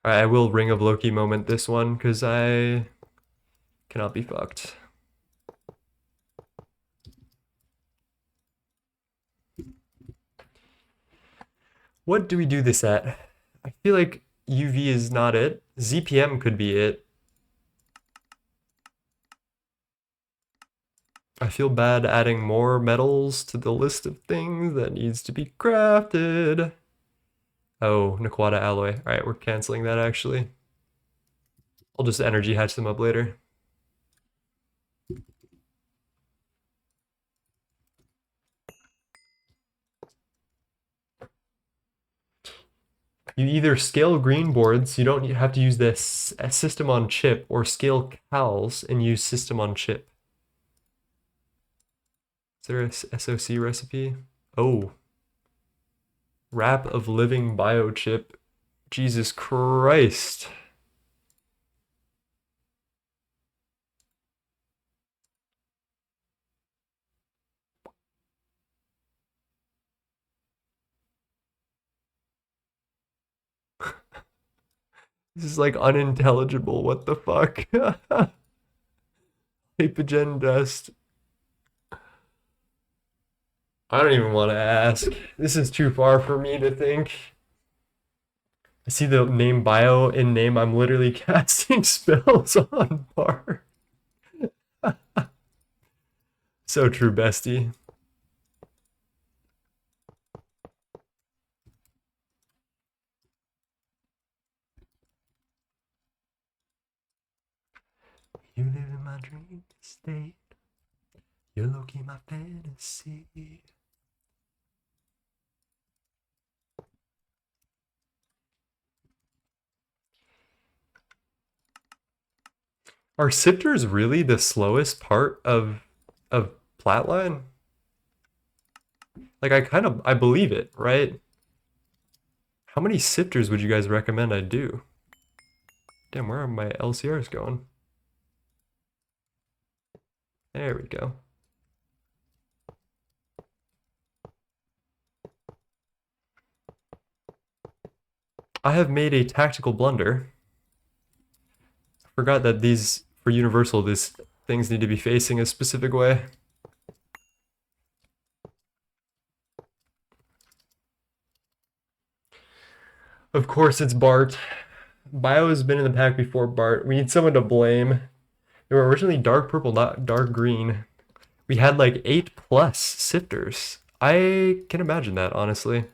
Alright, I will Ring of Loki moment this one, because I cannot be fucked. What do we do this at? I feel like UV is not it. ZPM could be it. I feel bad adding more metals to the list of things that needs to be crafted. Oh, Naquata alloy. Alright, we're canceling that actually. I'll just energy hatch them up later. You either scale green boards, you don't have to use this system on chip, or scale CALs and use system on chip. Is there a SOC recipe? Oh. Wrap of living biochip. Jesus Christ. This is like unintelligible. What the fuck? Hypogen dust. I don't even want to ask. This is too far for me to think. I see the name bio in name. I'm literally casting spells on bar. So true, bestie. You live in my dream state. You're Loki, my fantasy. Are sifters really the slowest part of platline? Like I believe it, right? How many sifters would you guys recommend I do? Damn, where are my LCRs going? There we go. I have made a tactical blunder. I forgot that these, for universal, these things need to be facing a specific way. Of course it's Bart. Bio has been in the pack before Bart. We need someone to blame. They were originally dark purple, not dark green. We had like 8+ sifters. I can imagine that, honestly.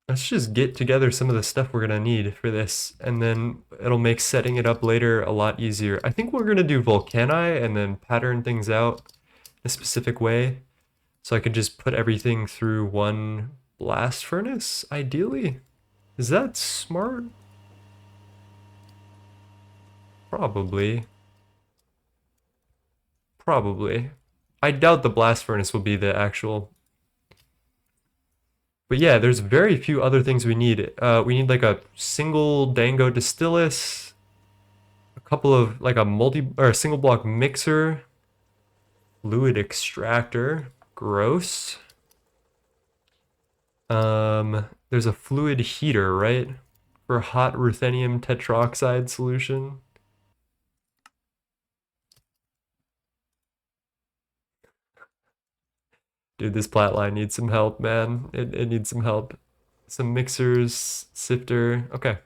Let's just get together some of the stuff we're gonna need for this, and then it'll make setting it up later a lot easier. I think we're gonna do Volcani and then pattern things out a specific way, so I could just put everything through one blast furnace, ideally. Is that smart? Probably. Probably. I doubt the blast furnace will be the actual. But yeah, there's very few other things we need. We need like a single Dango distillus, a couple of like a multi or a single block mixer, fluid extractor, gross. There's a fluid heater, right? For hot ruthenium tetroxide solution. Dude, this platline needs some help, man. It needs some help. Some mixers, sifter. Okay.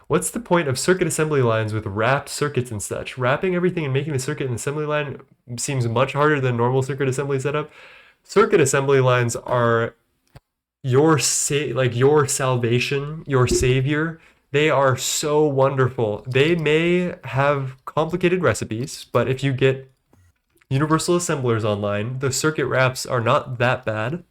What's the point of circuit assembly lines with wrapped circuits and such? Wrapping everything and making the circuit and assembly line seems much harder than normal circuit assembly setup. Circuit assembly lines are your salvation, your savior. They are so wonderful. They may have complicated recipes, but if you get universal assemblers online, the circuit wraps are not that bad.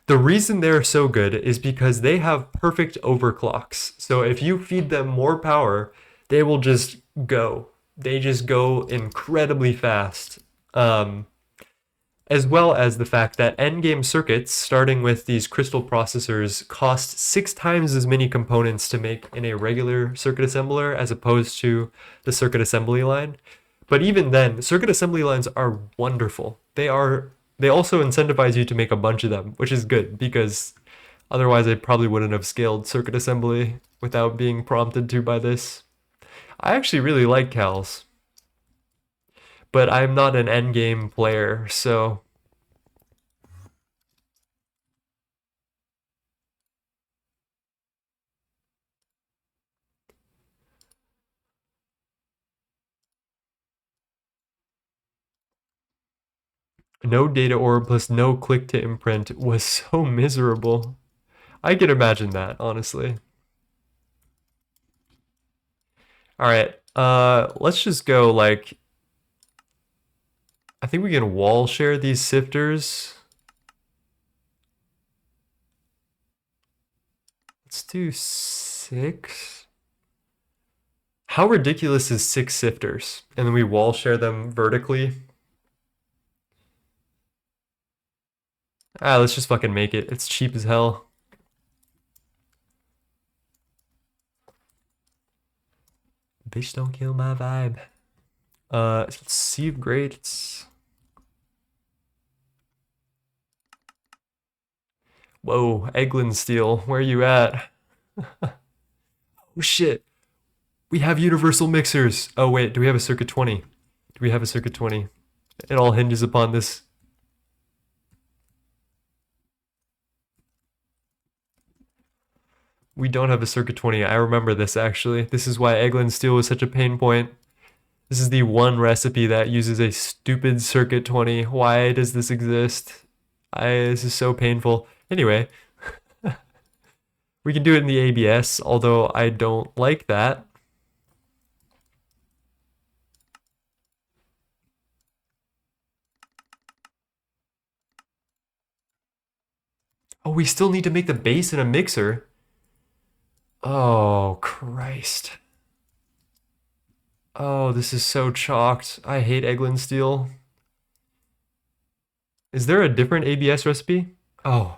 The reason they're so good is because they have perfect overclocks. So if you feed them more power, they will just go. They just go incredibly fast. As well as the fact that endgame circuits, starting with these crystal processors, cost 6 times as many components to make in a regular circuit assembler as opposed to the circuit assembly line. But even then, circuit assembly lines are wonderful. They also incentivize you to make a bunch of them, which is good because otherwise I probably wouldn't have scaled circuit assembly without being prompted to by this. I actually really like cals, but I'm not an endgame player, so no data orb plus no click to imprint was so miserable. I can imagine that, honestly. All right, let's just go like, I think we can wall share these sifters. Let's do 6. How ridiculous is 6 sifters? And then we wall share them vertically. Let's just fucking make it. It's cheap as hell. Bitch, don't kill my vibe. Let's see if great. Whoa, Eglin Steel, where are you at? Oh shit. We have universal mixers. Oh wait, do we have a circuit 20? Do we have a circuit 20? It all hinges upon this. We don't have a circuit 20. I remember this actually. This is why Eglin Steel was such a pain point. This is the one recipe that uses a stupid circuit 20. Why does this exist? This is so painful. Anyway, we can do it in the ABS, although I don't like that. Oh, we still need to make the base in a mixer. Oh, Christ. Oh, this is so chalked. I hate Eglin Steel. Is there a different ABS recipe? Oh.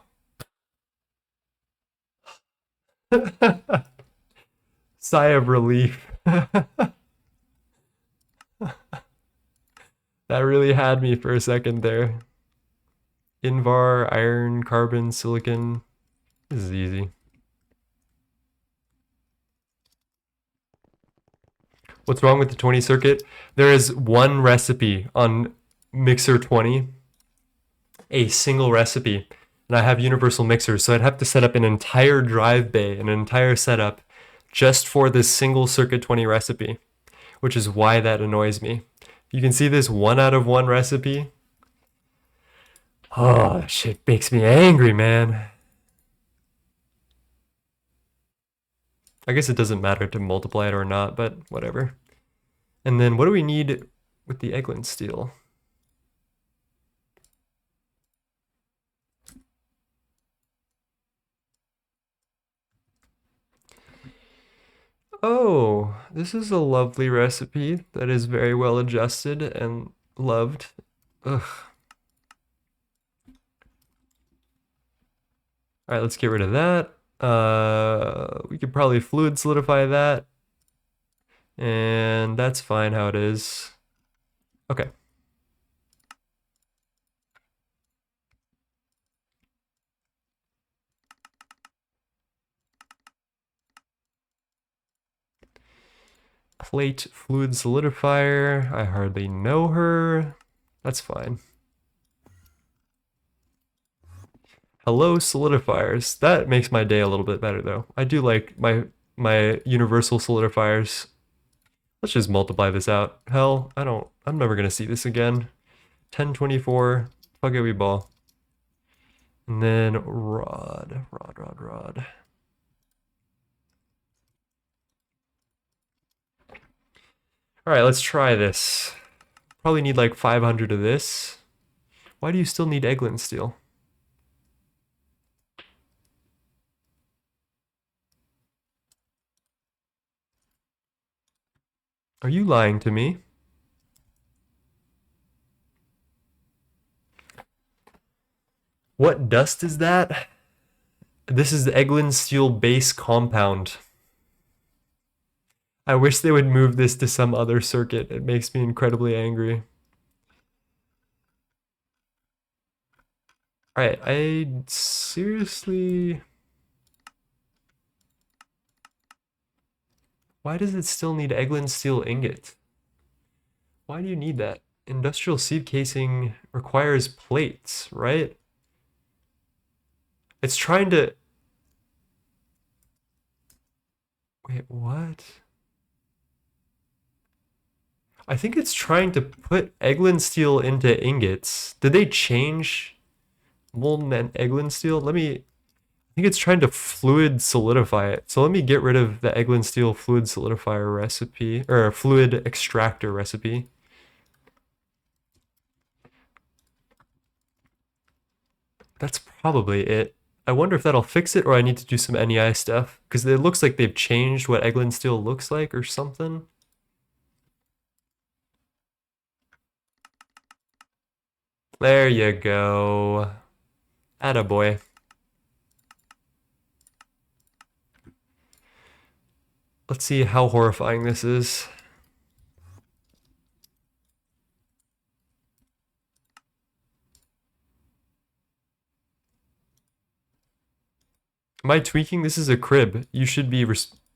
Sigh of relief. That really had me for a second there. Invar, iron, carbon, silicon. This is easy. What's wrong with the 20 circuit? There is one recipe on Mixer 20, a single recipe, and I have universal mixers, so I'd have to set up an entire drive bay, an entire setup, just for this single circuit 20 recipe, which is why that annoys me. You can see this 1 out of 1 recipe. Oh, that shit makes me angry, man. I guess it doesn't matter to multiply it or not, but whatever. And then what do we need with the Eglin Steel? Oh, this is a lovely recipe that is very well adjusted and loved. Ugh. All right, let's get rid of that. We could probably fluid solidify that. And that's fine how it is. Okay. Plate fluid solidifier. I hardly know her. That's fine. Hello solidifiers. That makes my day a little bit better though. I do like my universal solidifiers. Let's just multiply this out. Hell, I'm never gonna see this again. 1024. Fuck it, we ball. And then rod. All right, let's try this. Probably need like 500 of this. Why do you still need Eglin steel? Are you lying to me? What dust is that? This is the Eglin steel base compound. I wish they would move this to some other circuit. It makes me incredibly angry. Alright, I seriously... Why does it still need Eglin steel ingot? Why do you need that? Industrial sieve casing requires plates, right? It's trying to... Wait, what? I think it's trying to put Eglin steel into ingots. Did they change molten and Eglin steel? I think it's trying to fluid solidify it. So let me get rid of the Eglin steel fluid solidifier recipe, or fluid extractor recipe. That's probably it. I wonder if that'll fix it or I need to do some NEI stuff. Because it looks like they've changed what Eglin steel looks like or something. There you go. Attaboy. Let's see how horrifying this is. Am I tweaking? This is a crib. You should be,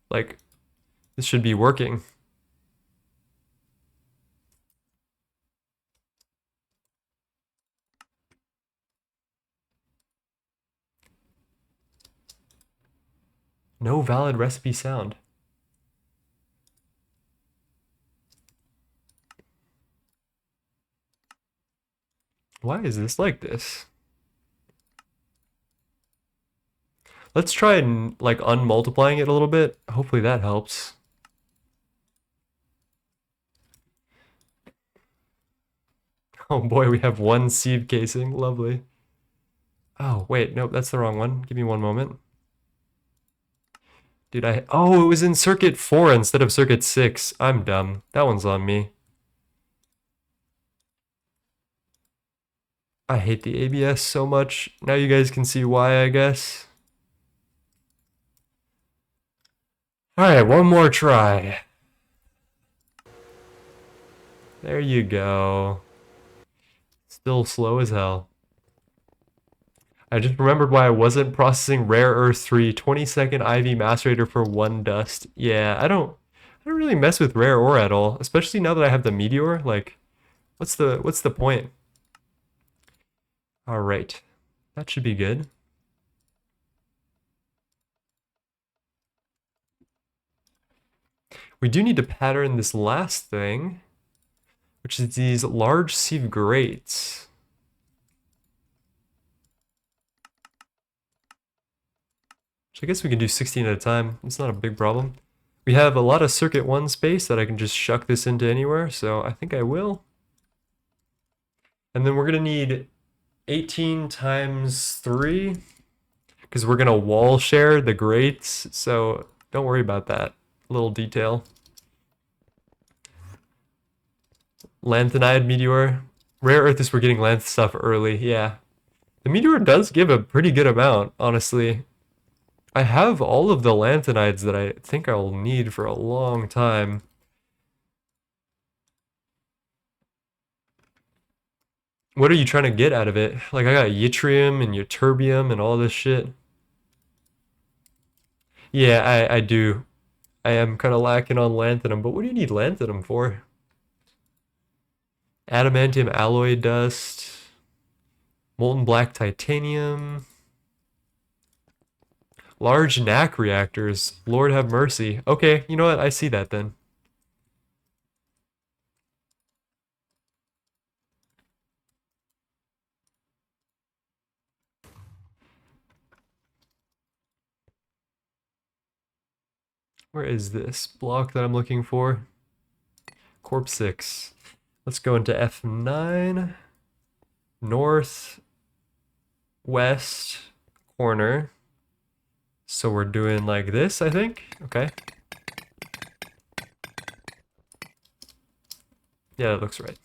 like, this should be working. No valid recipe sound. Why is this like this? Let's try and like unmultiplying it a little bit. Hopefully that helps. Oh boy, we have one sieve casing. Lovely. Oh, wait, nope, that's the wrong one. Give me one moment. Dude, oh, it was in circuit 4 instead of circuit 6. I'm dumb. That one's on me. I hate the ABS so much. Now you guys can see why, I guess. Alright, one more try. There you go. Still slow as hell. I just remembered why I wasn't processing Rare Earth 3 20-second IV macerator for 1 dust. Yeah, I don't really mess with rare ore at all, especially now that I have the meteor. Like, what's the point? All right, that should be good. We do need to pattern this last thing, which is these large sieve grates. So I guess we can do 16 at a time. It's not a big problem. We have a lot of circuit 1 space that I can just shuck this into anywhere, so I think I will. And then we're gonna need 18 times 3, because we're gonna wall share the grates, so don't worry about that. little detail. Lanthanide meteor. Rare earth is we're getting lanth stuff early. Yeah. The meteor does give a pretty good amount, honestly. I have all of the lanthanides that I think I'll need for a long time. What are you trying to get out of it? Like I got yttrium and ytterbium and all this shit. Yeah, I do. I am kind of lacking on lanthanum, but what do you need lanthanum for? Adamantium alloy dust, molten black titanium, large NAC reactors. Lord have mercy. Okay, you know what? I see that then. Where is this block that I'm looking for? Corp 6. Let's go into F9. North, west, corner. So we're doing like this, I think. Okay. Yeah, that looks right.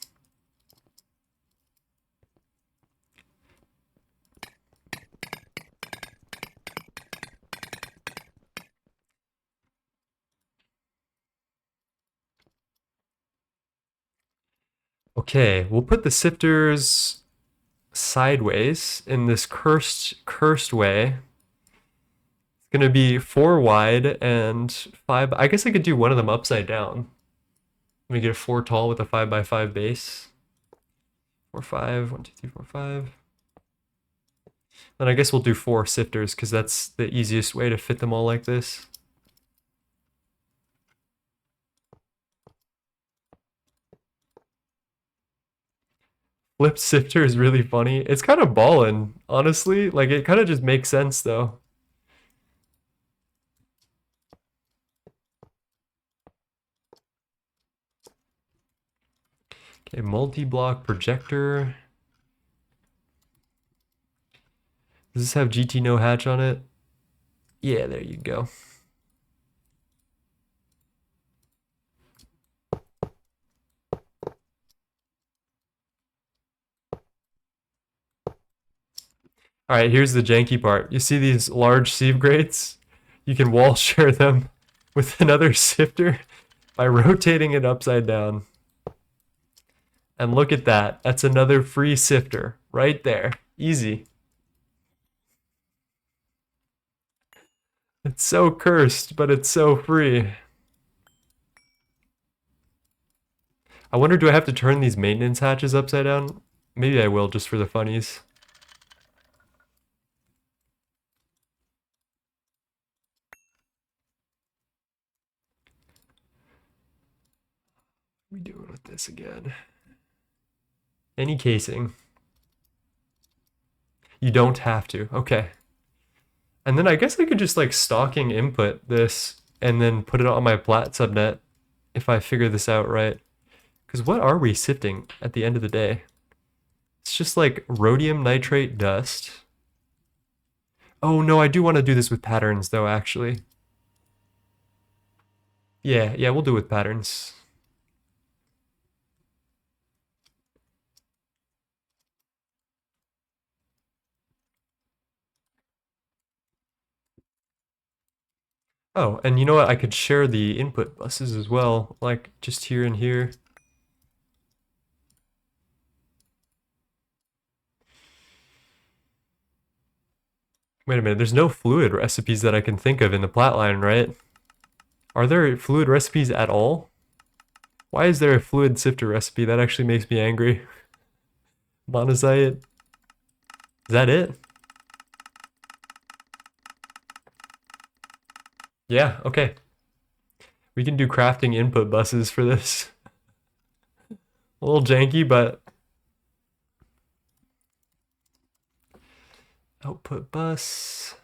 Okay, we'll put the sifters sideways in this cursed way. It's gonna be 4 wide and 5. I guess I could do one of them upside down. Let me get a 4 tall with a 5x5 base. 4, 5, 1, 2, 3, 4, 5. Then I guess we'll do 4 sifters because that's the easiest way to fit them all like this. Flip sifter is really funny. It's kind of ballin', honestly. Like it kind of just makes sense though. Okay, multi-block projector. Does this have GT no hatch on it? Yeah, there you go. All right, here's the janky part. You see these large sieve grates? You can wall share them with another sifter by rotating it upside down. And look at that. That's another free sifter right there. Easy. It's so cursed, but it's so free. I wonder, do I have to turn these maintenance hatches upside down? Maybe I will, just for the funnies. What are we doing with this again? Any casing. You don't have to. Okay. And then I guess I could just like stalking input this and then put it on my plat subnet if I figure this out right. Because what are we sifting at the end of the day? It's just like rhodium nitrate dust. Oh no, I do want to do this with patterns though, actually. Yeah, we'll do it with patterns. Oh, and you know what? I could share the input buses as well, like just here and here. Wait a minute, there's no fluid recipes that I can think of in the platline, right? Are there fluid recipes at all? Why is there a fluid sifter recipe? That actually makes me angry. Monazite. Is that it? Yeah, okay. We can do crafting input buses for this. A little janky, but output bus.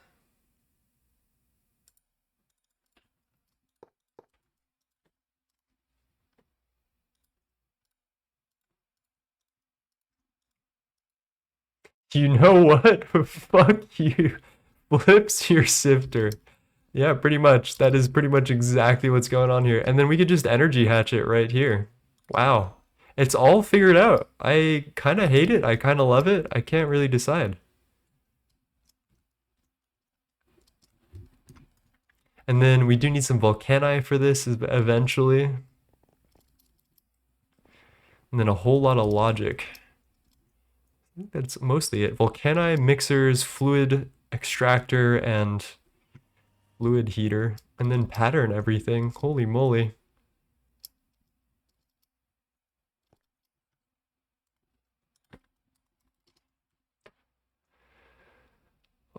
You know what? Fuck you. Flips your sifter. Yeah, pretty much. That is pretty much exactly what's going on here. And then we could just energy hatch it right here. Wow. It's all figured out. I kind of hate it. I kind of love it. I can't really decide. And then we do need some volcani for this eventually. And then a whole lot of logic. I think that's mostly it. Volcani, mixers, fluid extractor, and fluid heater. And then pattern everything. Holy moly.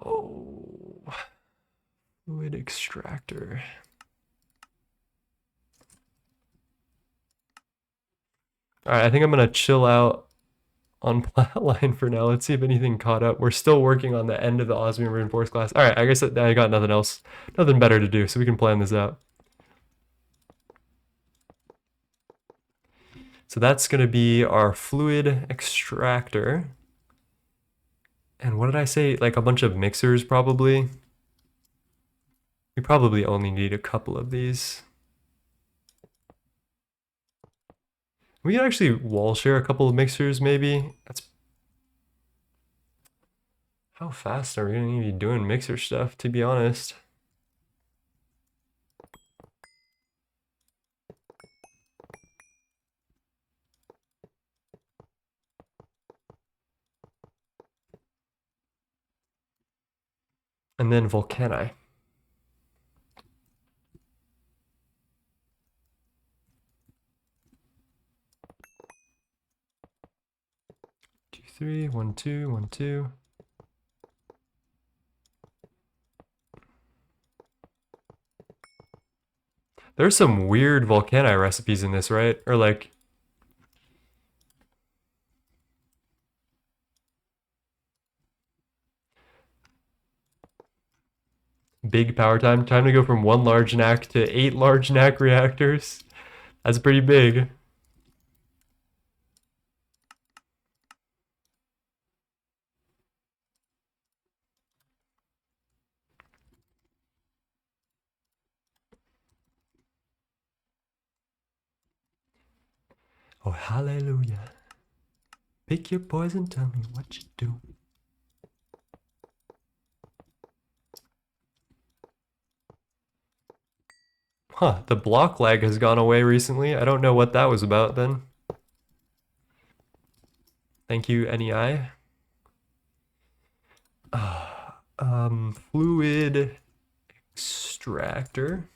Oh, fluid extractor. All right, I think I'm gonna chill out on platline for now. Let's see if anything caught up. We're still working on the end of the osmium reinforced glass. All right, I guess I got nothing else, nothing better to do, so we can plan this out. So that's gonna be our fluid extractor. And what did I say? Like a bunch of mixers, probably. We probably only need a couple of these. We can actually wall share a couple of mixers, maybe. That's how fast are we gonna need to be doing mixer stuff, to be honest? And then volcani. 2, 3, 1, 2, 1, 2. There's some weird volcani recipes in this, right? Or like big power time. Time to go from 1 large NAC to 8 large NAC reactors. That's pretty big. Oh, hallelujah. Pick your poison, tell me what you do. Huh, the block lag has gone away recently. I don't know what that was about then. Thank you, NEI. Fluid extractor.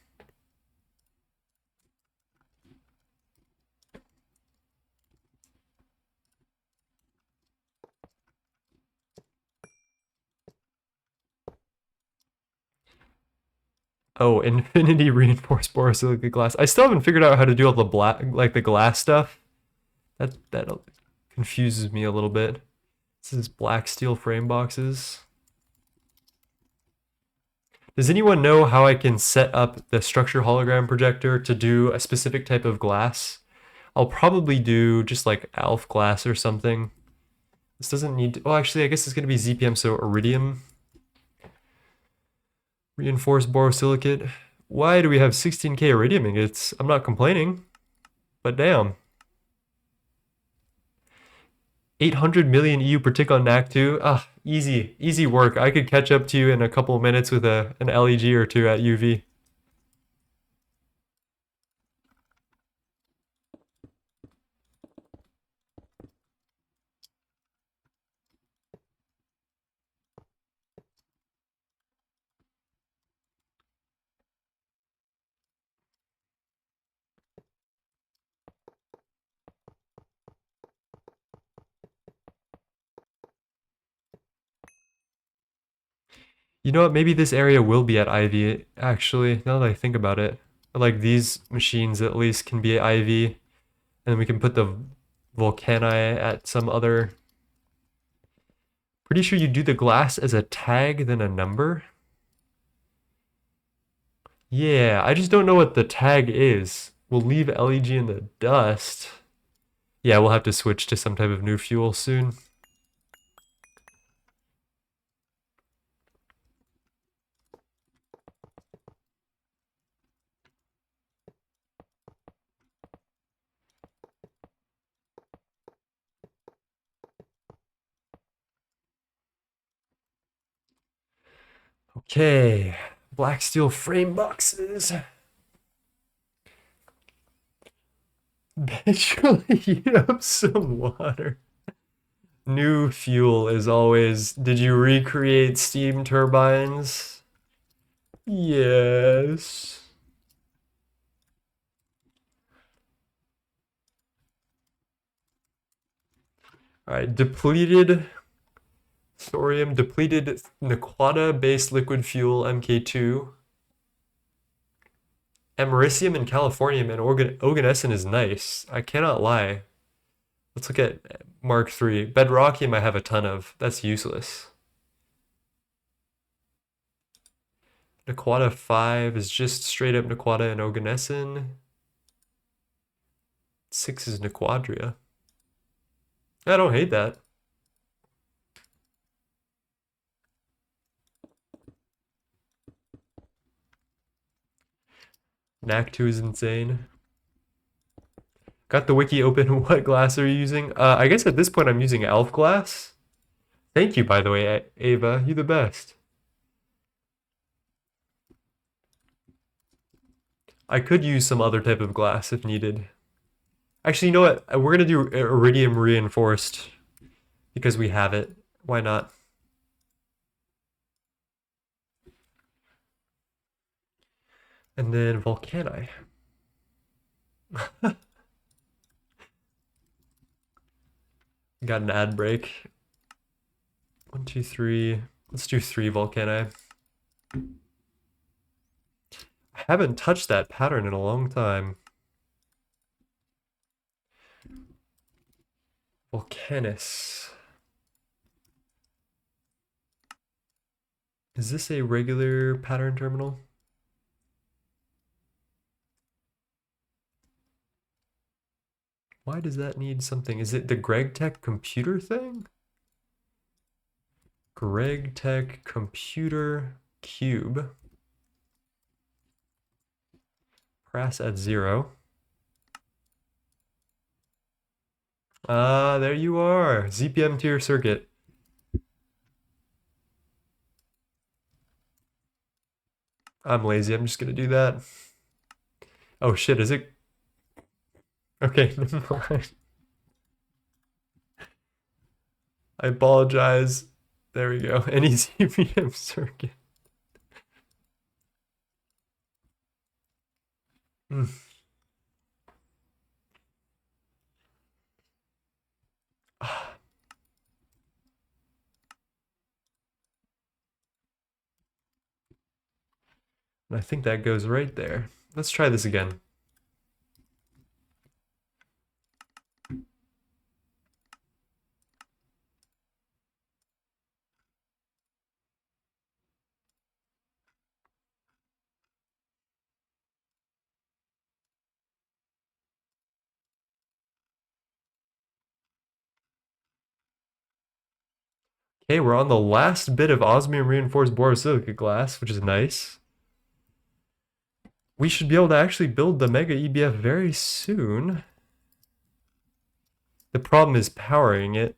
Oh, infinity reinforced borosilicate glass. I still haven't figured out how to do all the black, like the glass stuff. That confuses me a little bit. This is black steel frame boxes. Does anyone know how I can set up the structure hologram projector to do a specific type of glass? I'll probably do just like ALF glass or something. This doesn't need to, oh, actually, I guess it's going to be ZPM, so iridium. Reinforced borosilicate. Why do we have 16K iridium ingots? I'm not complaining, but damn. 800 million EU per tick on NAC2. Ah, easy work. I could catch up to you in a couple of minutes with an LEG or two at UV. You know what? Maybe this area will be at IV, actually, now that I think about it. Like these machines at least can be at IV, and then we can put the Volcani at some other. Pretty sure you do the glass as a tag, then a number. Yeah, I just don't know what the tag is. We'll leave LEG in the dust. Yeah, we'll have to switch to some type of new fuel soon. Okay, black steel frame boxes. Eventually heat up some water. New fuel is always. Did you recreate steam turbines? Yes. All right, depleted thorium, depleted Nequata-based liquid fuel MK2. Americium and californium and oganesson is nice. I cannot lie. Let's look at Mark III. Bedrockium I have a ton of. That's useless. Nequata 5 is just straight up Nequata and oganesson. 6 is Nequadria. I don't hate that. NAC2 is insane. Got the wiki open. What glass are you using? I guess at this point I'm using Elf glass. Thank you, by the way, Ava. You the best. I could use some other type of glass if needed. Actually, you know what? We're gonna do iridium reinforced because we have it. Why not? And then volcani. Got an ad break. 1, 2, 3. Let's do 3 volcani. I haven't touched that pattern in a long time. Volcanus. Is this a regular pattern terminal? Why does that need something? Is it the Gregtech computer thing? Gregtech computer cube. Press at 0. Ah, there you are. ZPM tier circuit. I'm lazy. I'm just gonna do that. Oh shit, is it? Okay, never mind. I apologize. There we go. Any ZPM circuit. Mm. I think that goes right there. Let's try this again. Okay, we're on the last bit of osmium reinforced borosilicate glass, which is nice. We should be able to actually build the Mega EBF very soon. The problem is powering it.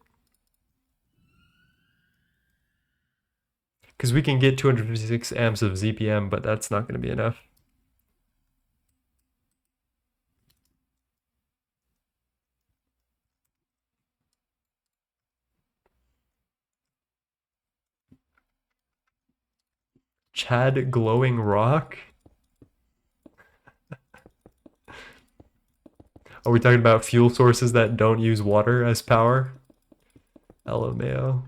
Because we can get 256 amps of ZPM, but that's not going to be enough. Chad glowing rock? Are we talking about fuel sources that don't use water as power? LMAO.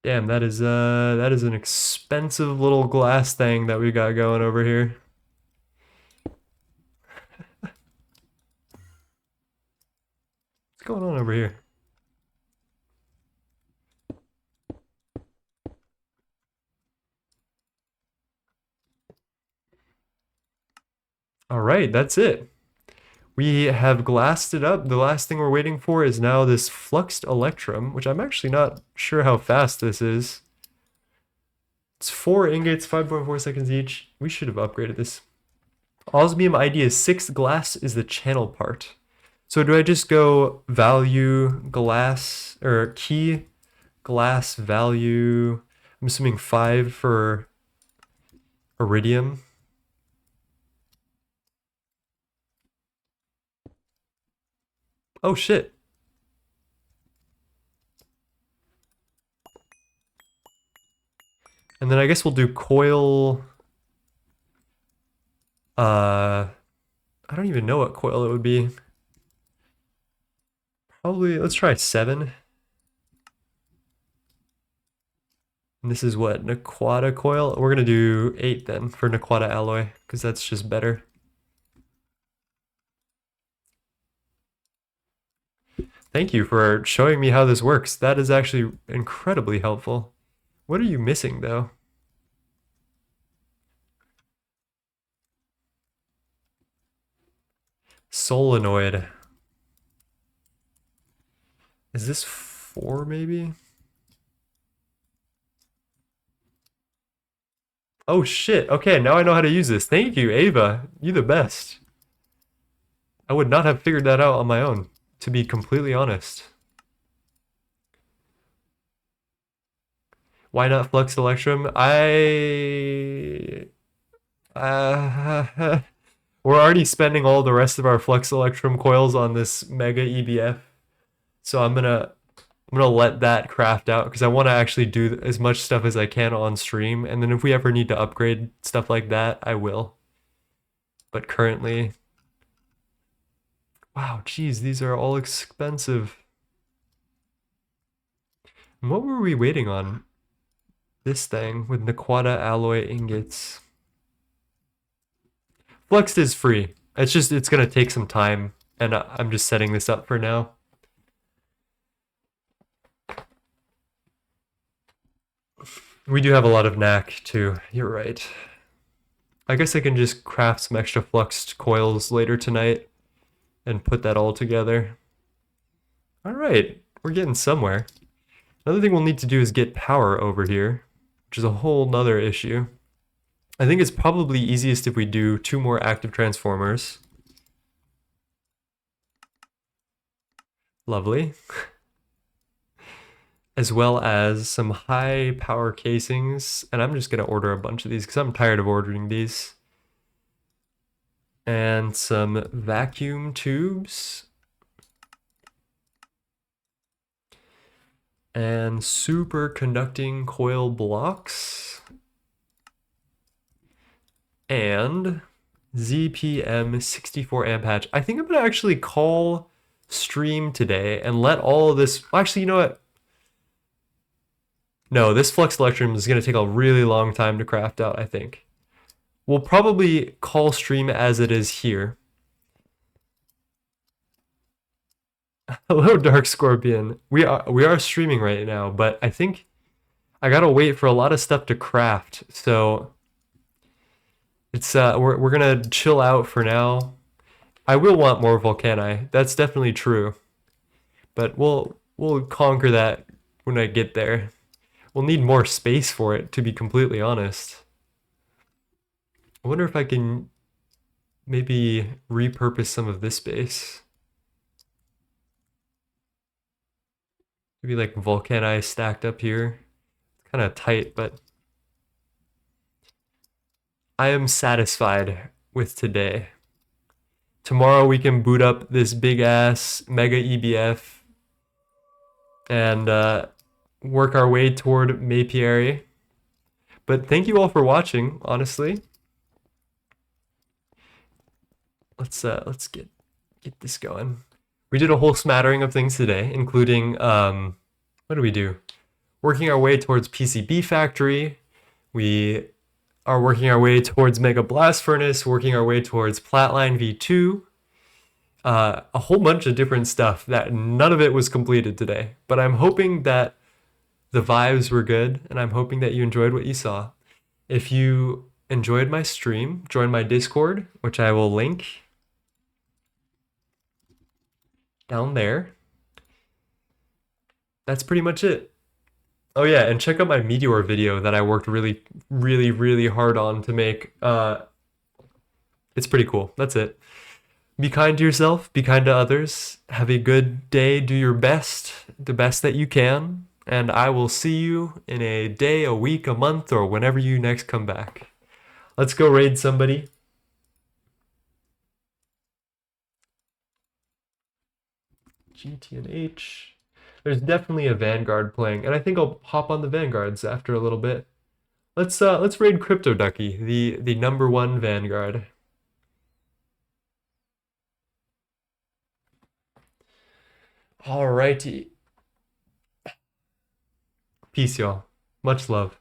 Damn, that is an expensive little glass thing that we got going over here. What's going on over here? All right, that's it. We have glassed it up. The last thing we're waiting for is now this fluxed electrum, which I'm actually not sure how fast this is. It's 4 ingots, 5.4 seconds each. We should have upgraded this. Osmium ID is 6. Glass is the channel part. So do I just go value glass or key glass value? I'm assuming 5 for iridium. Oh shit. And then I guess we'll do coil. I don't even know what coil it would be. Probably, let's try 7. And this is what, Naquata coil? We're gonna do 8 then for Naquata alloy, because that's just better. Thank you for showing me how this works. That is actually incredibly helpful. What are you missing though? Solenoid. Is this 4 maybe? Oh shit, okay, now I know how to use this. Thank you, Ava. You the best. I would not have figured that out on my own, to be completely honest. Why not Flux Electrum? We're already spending all the rest of our Flux Electrum coils on this Mega EBF. So I'm gonna let that craft out because I want to actually do as much stuff as I can on stream, and then if we ever need to upgrade stuff like that, I will. But currently, wow, geez, these are all expensive. And what were we waiting on? This thing with Naquata alloy ingots. Fluxed is free. It's gonna take some time, and I'm just setting this up for now. We do have a lot of knack too. You're right. I guess I can just craft some extra fluxed coils later tonight and put that all together. All right, we're getting somewhere. Another thing we'll need to do is get power over here, which is a whole nother issue. I think it's probably easiest if we do 2 more active transformers. Lovely. As well as some high power casings, and I'm just gonna order a bunch of these because I'm tired of ordering these. And some vacuum tubes. And superconducting coil blocks. And ZPM 64 amp patch. I think I'm gonna actually call stream today and let all of this, actually, you know what? No, this Flux Electrum is gonna take a really long time to craft out, I think. We'll probably call stream as it is here. Hello, Dark Scorpion. We are streaming right now, but I think I gotta wait for a lot of stuff to craft, so it's we're gonna chill out for now. I will want more Volcani. That's definitely true, but we'll conquer that when I get there. We'll need more space for it, to be completely honest. I wonder if I can maybe repurpose some of this space. Maybe like Volcani stacked up here. It's kind of tight, but I am satisfied with today. Tomorrow we can boot up this big ass Mega EBF and work our way toward Mapiary. But thank you all for watching, honestly. Let's get this going. We did a whole smattering of things today, including what do we do? Working our way towards PCB factory. We are working our way towards Mega Blast Furnace, working our way towards Platline V2. A whole bunch of different stuff that none of it was completed today. But I'm hoping that the vibes were good, and I'm hoping that you enjoyed what you saw. If you enjoyed my stream, join my Discord, which I will link down there. That's pretty much it. Oh yeah, and check out my Meteor video that I worked really hard on to make. It's pretty cool. That's it. Be kind to yourself, be kind to others. Have a good day, do your best, the best that you can, and I will see you in a day, a week, a month, or whenever you next come back. Let's go raid somebody. GTNH. There's definitely a Vanguard playing, and I think I'll hop on the Vanguards after a little bit. Let's raid Crypto Ducky, the number one Vanguard. Alrighty. Peace, y'all. Much love.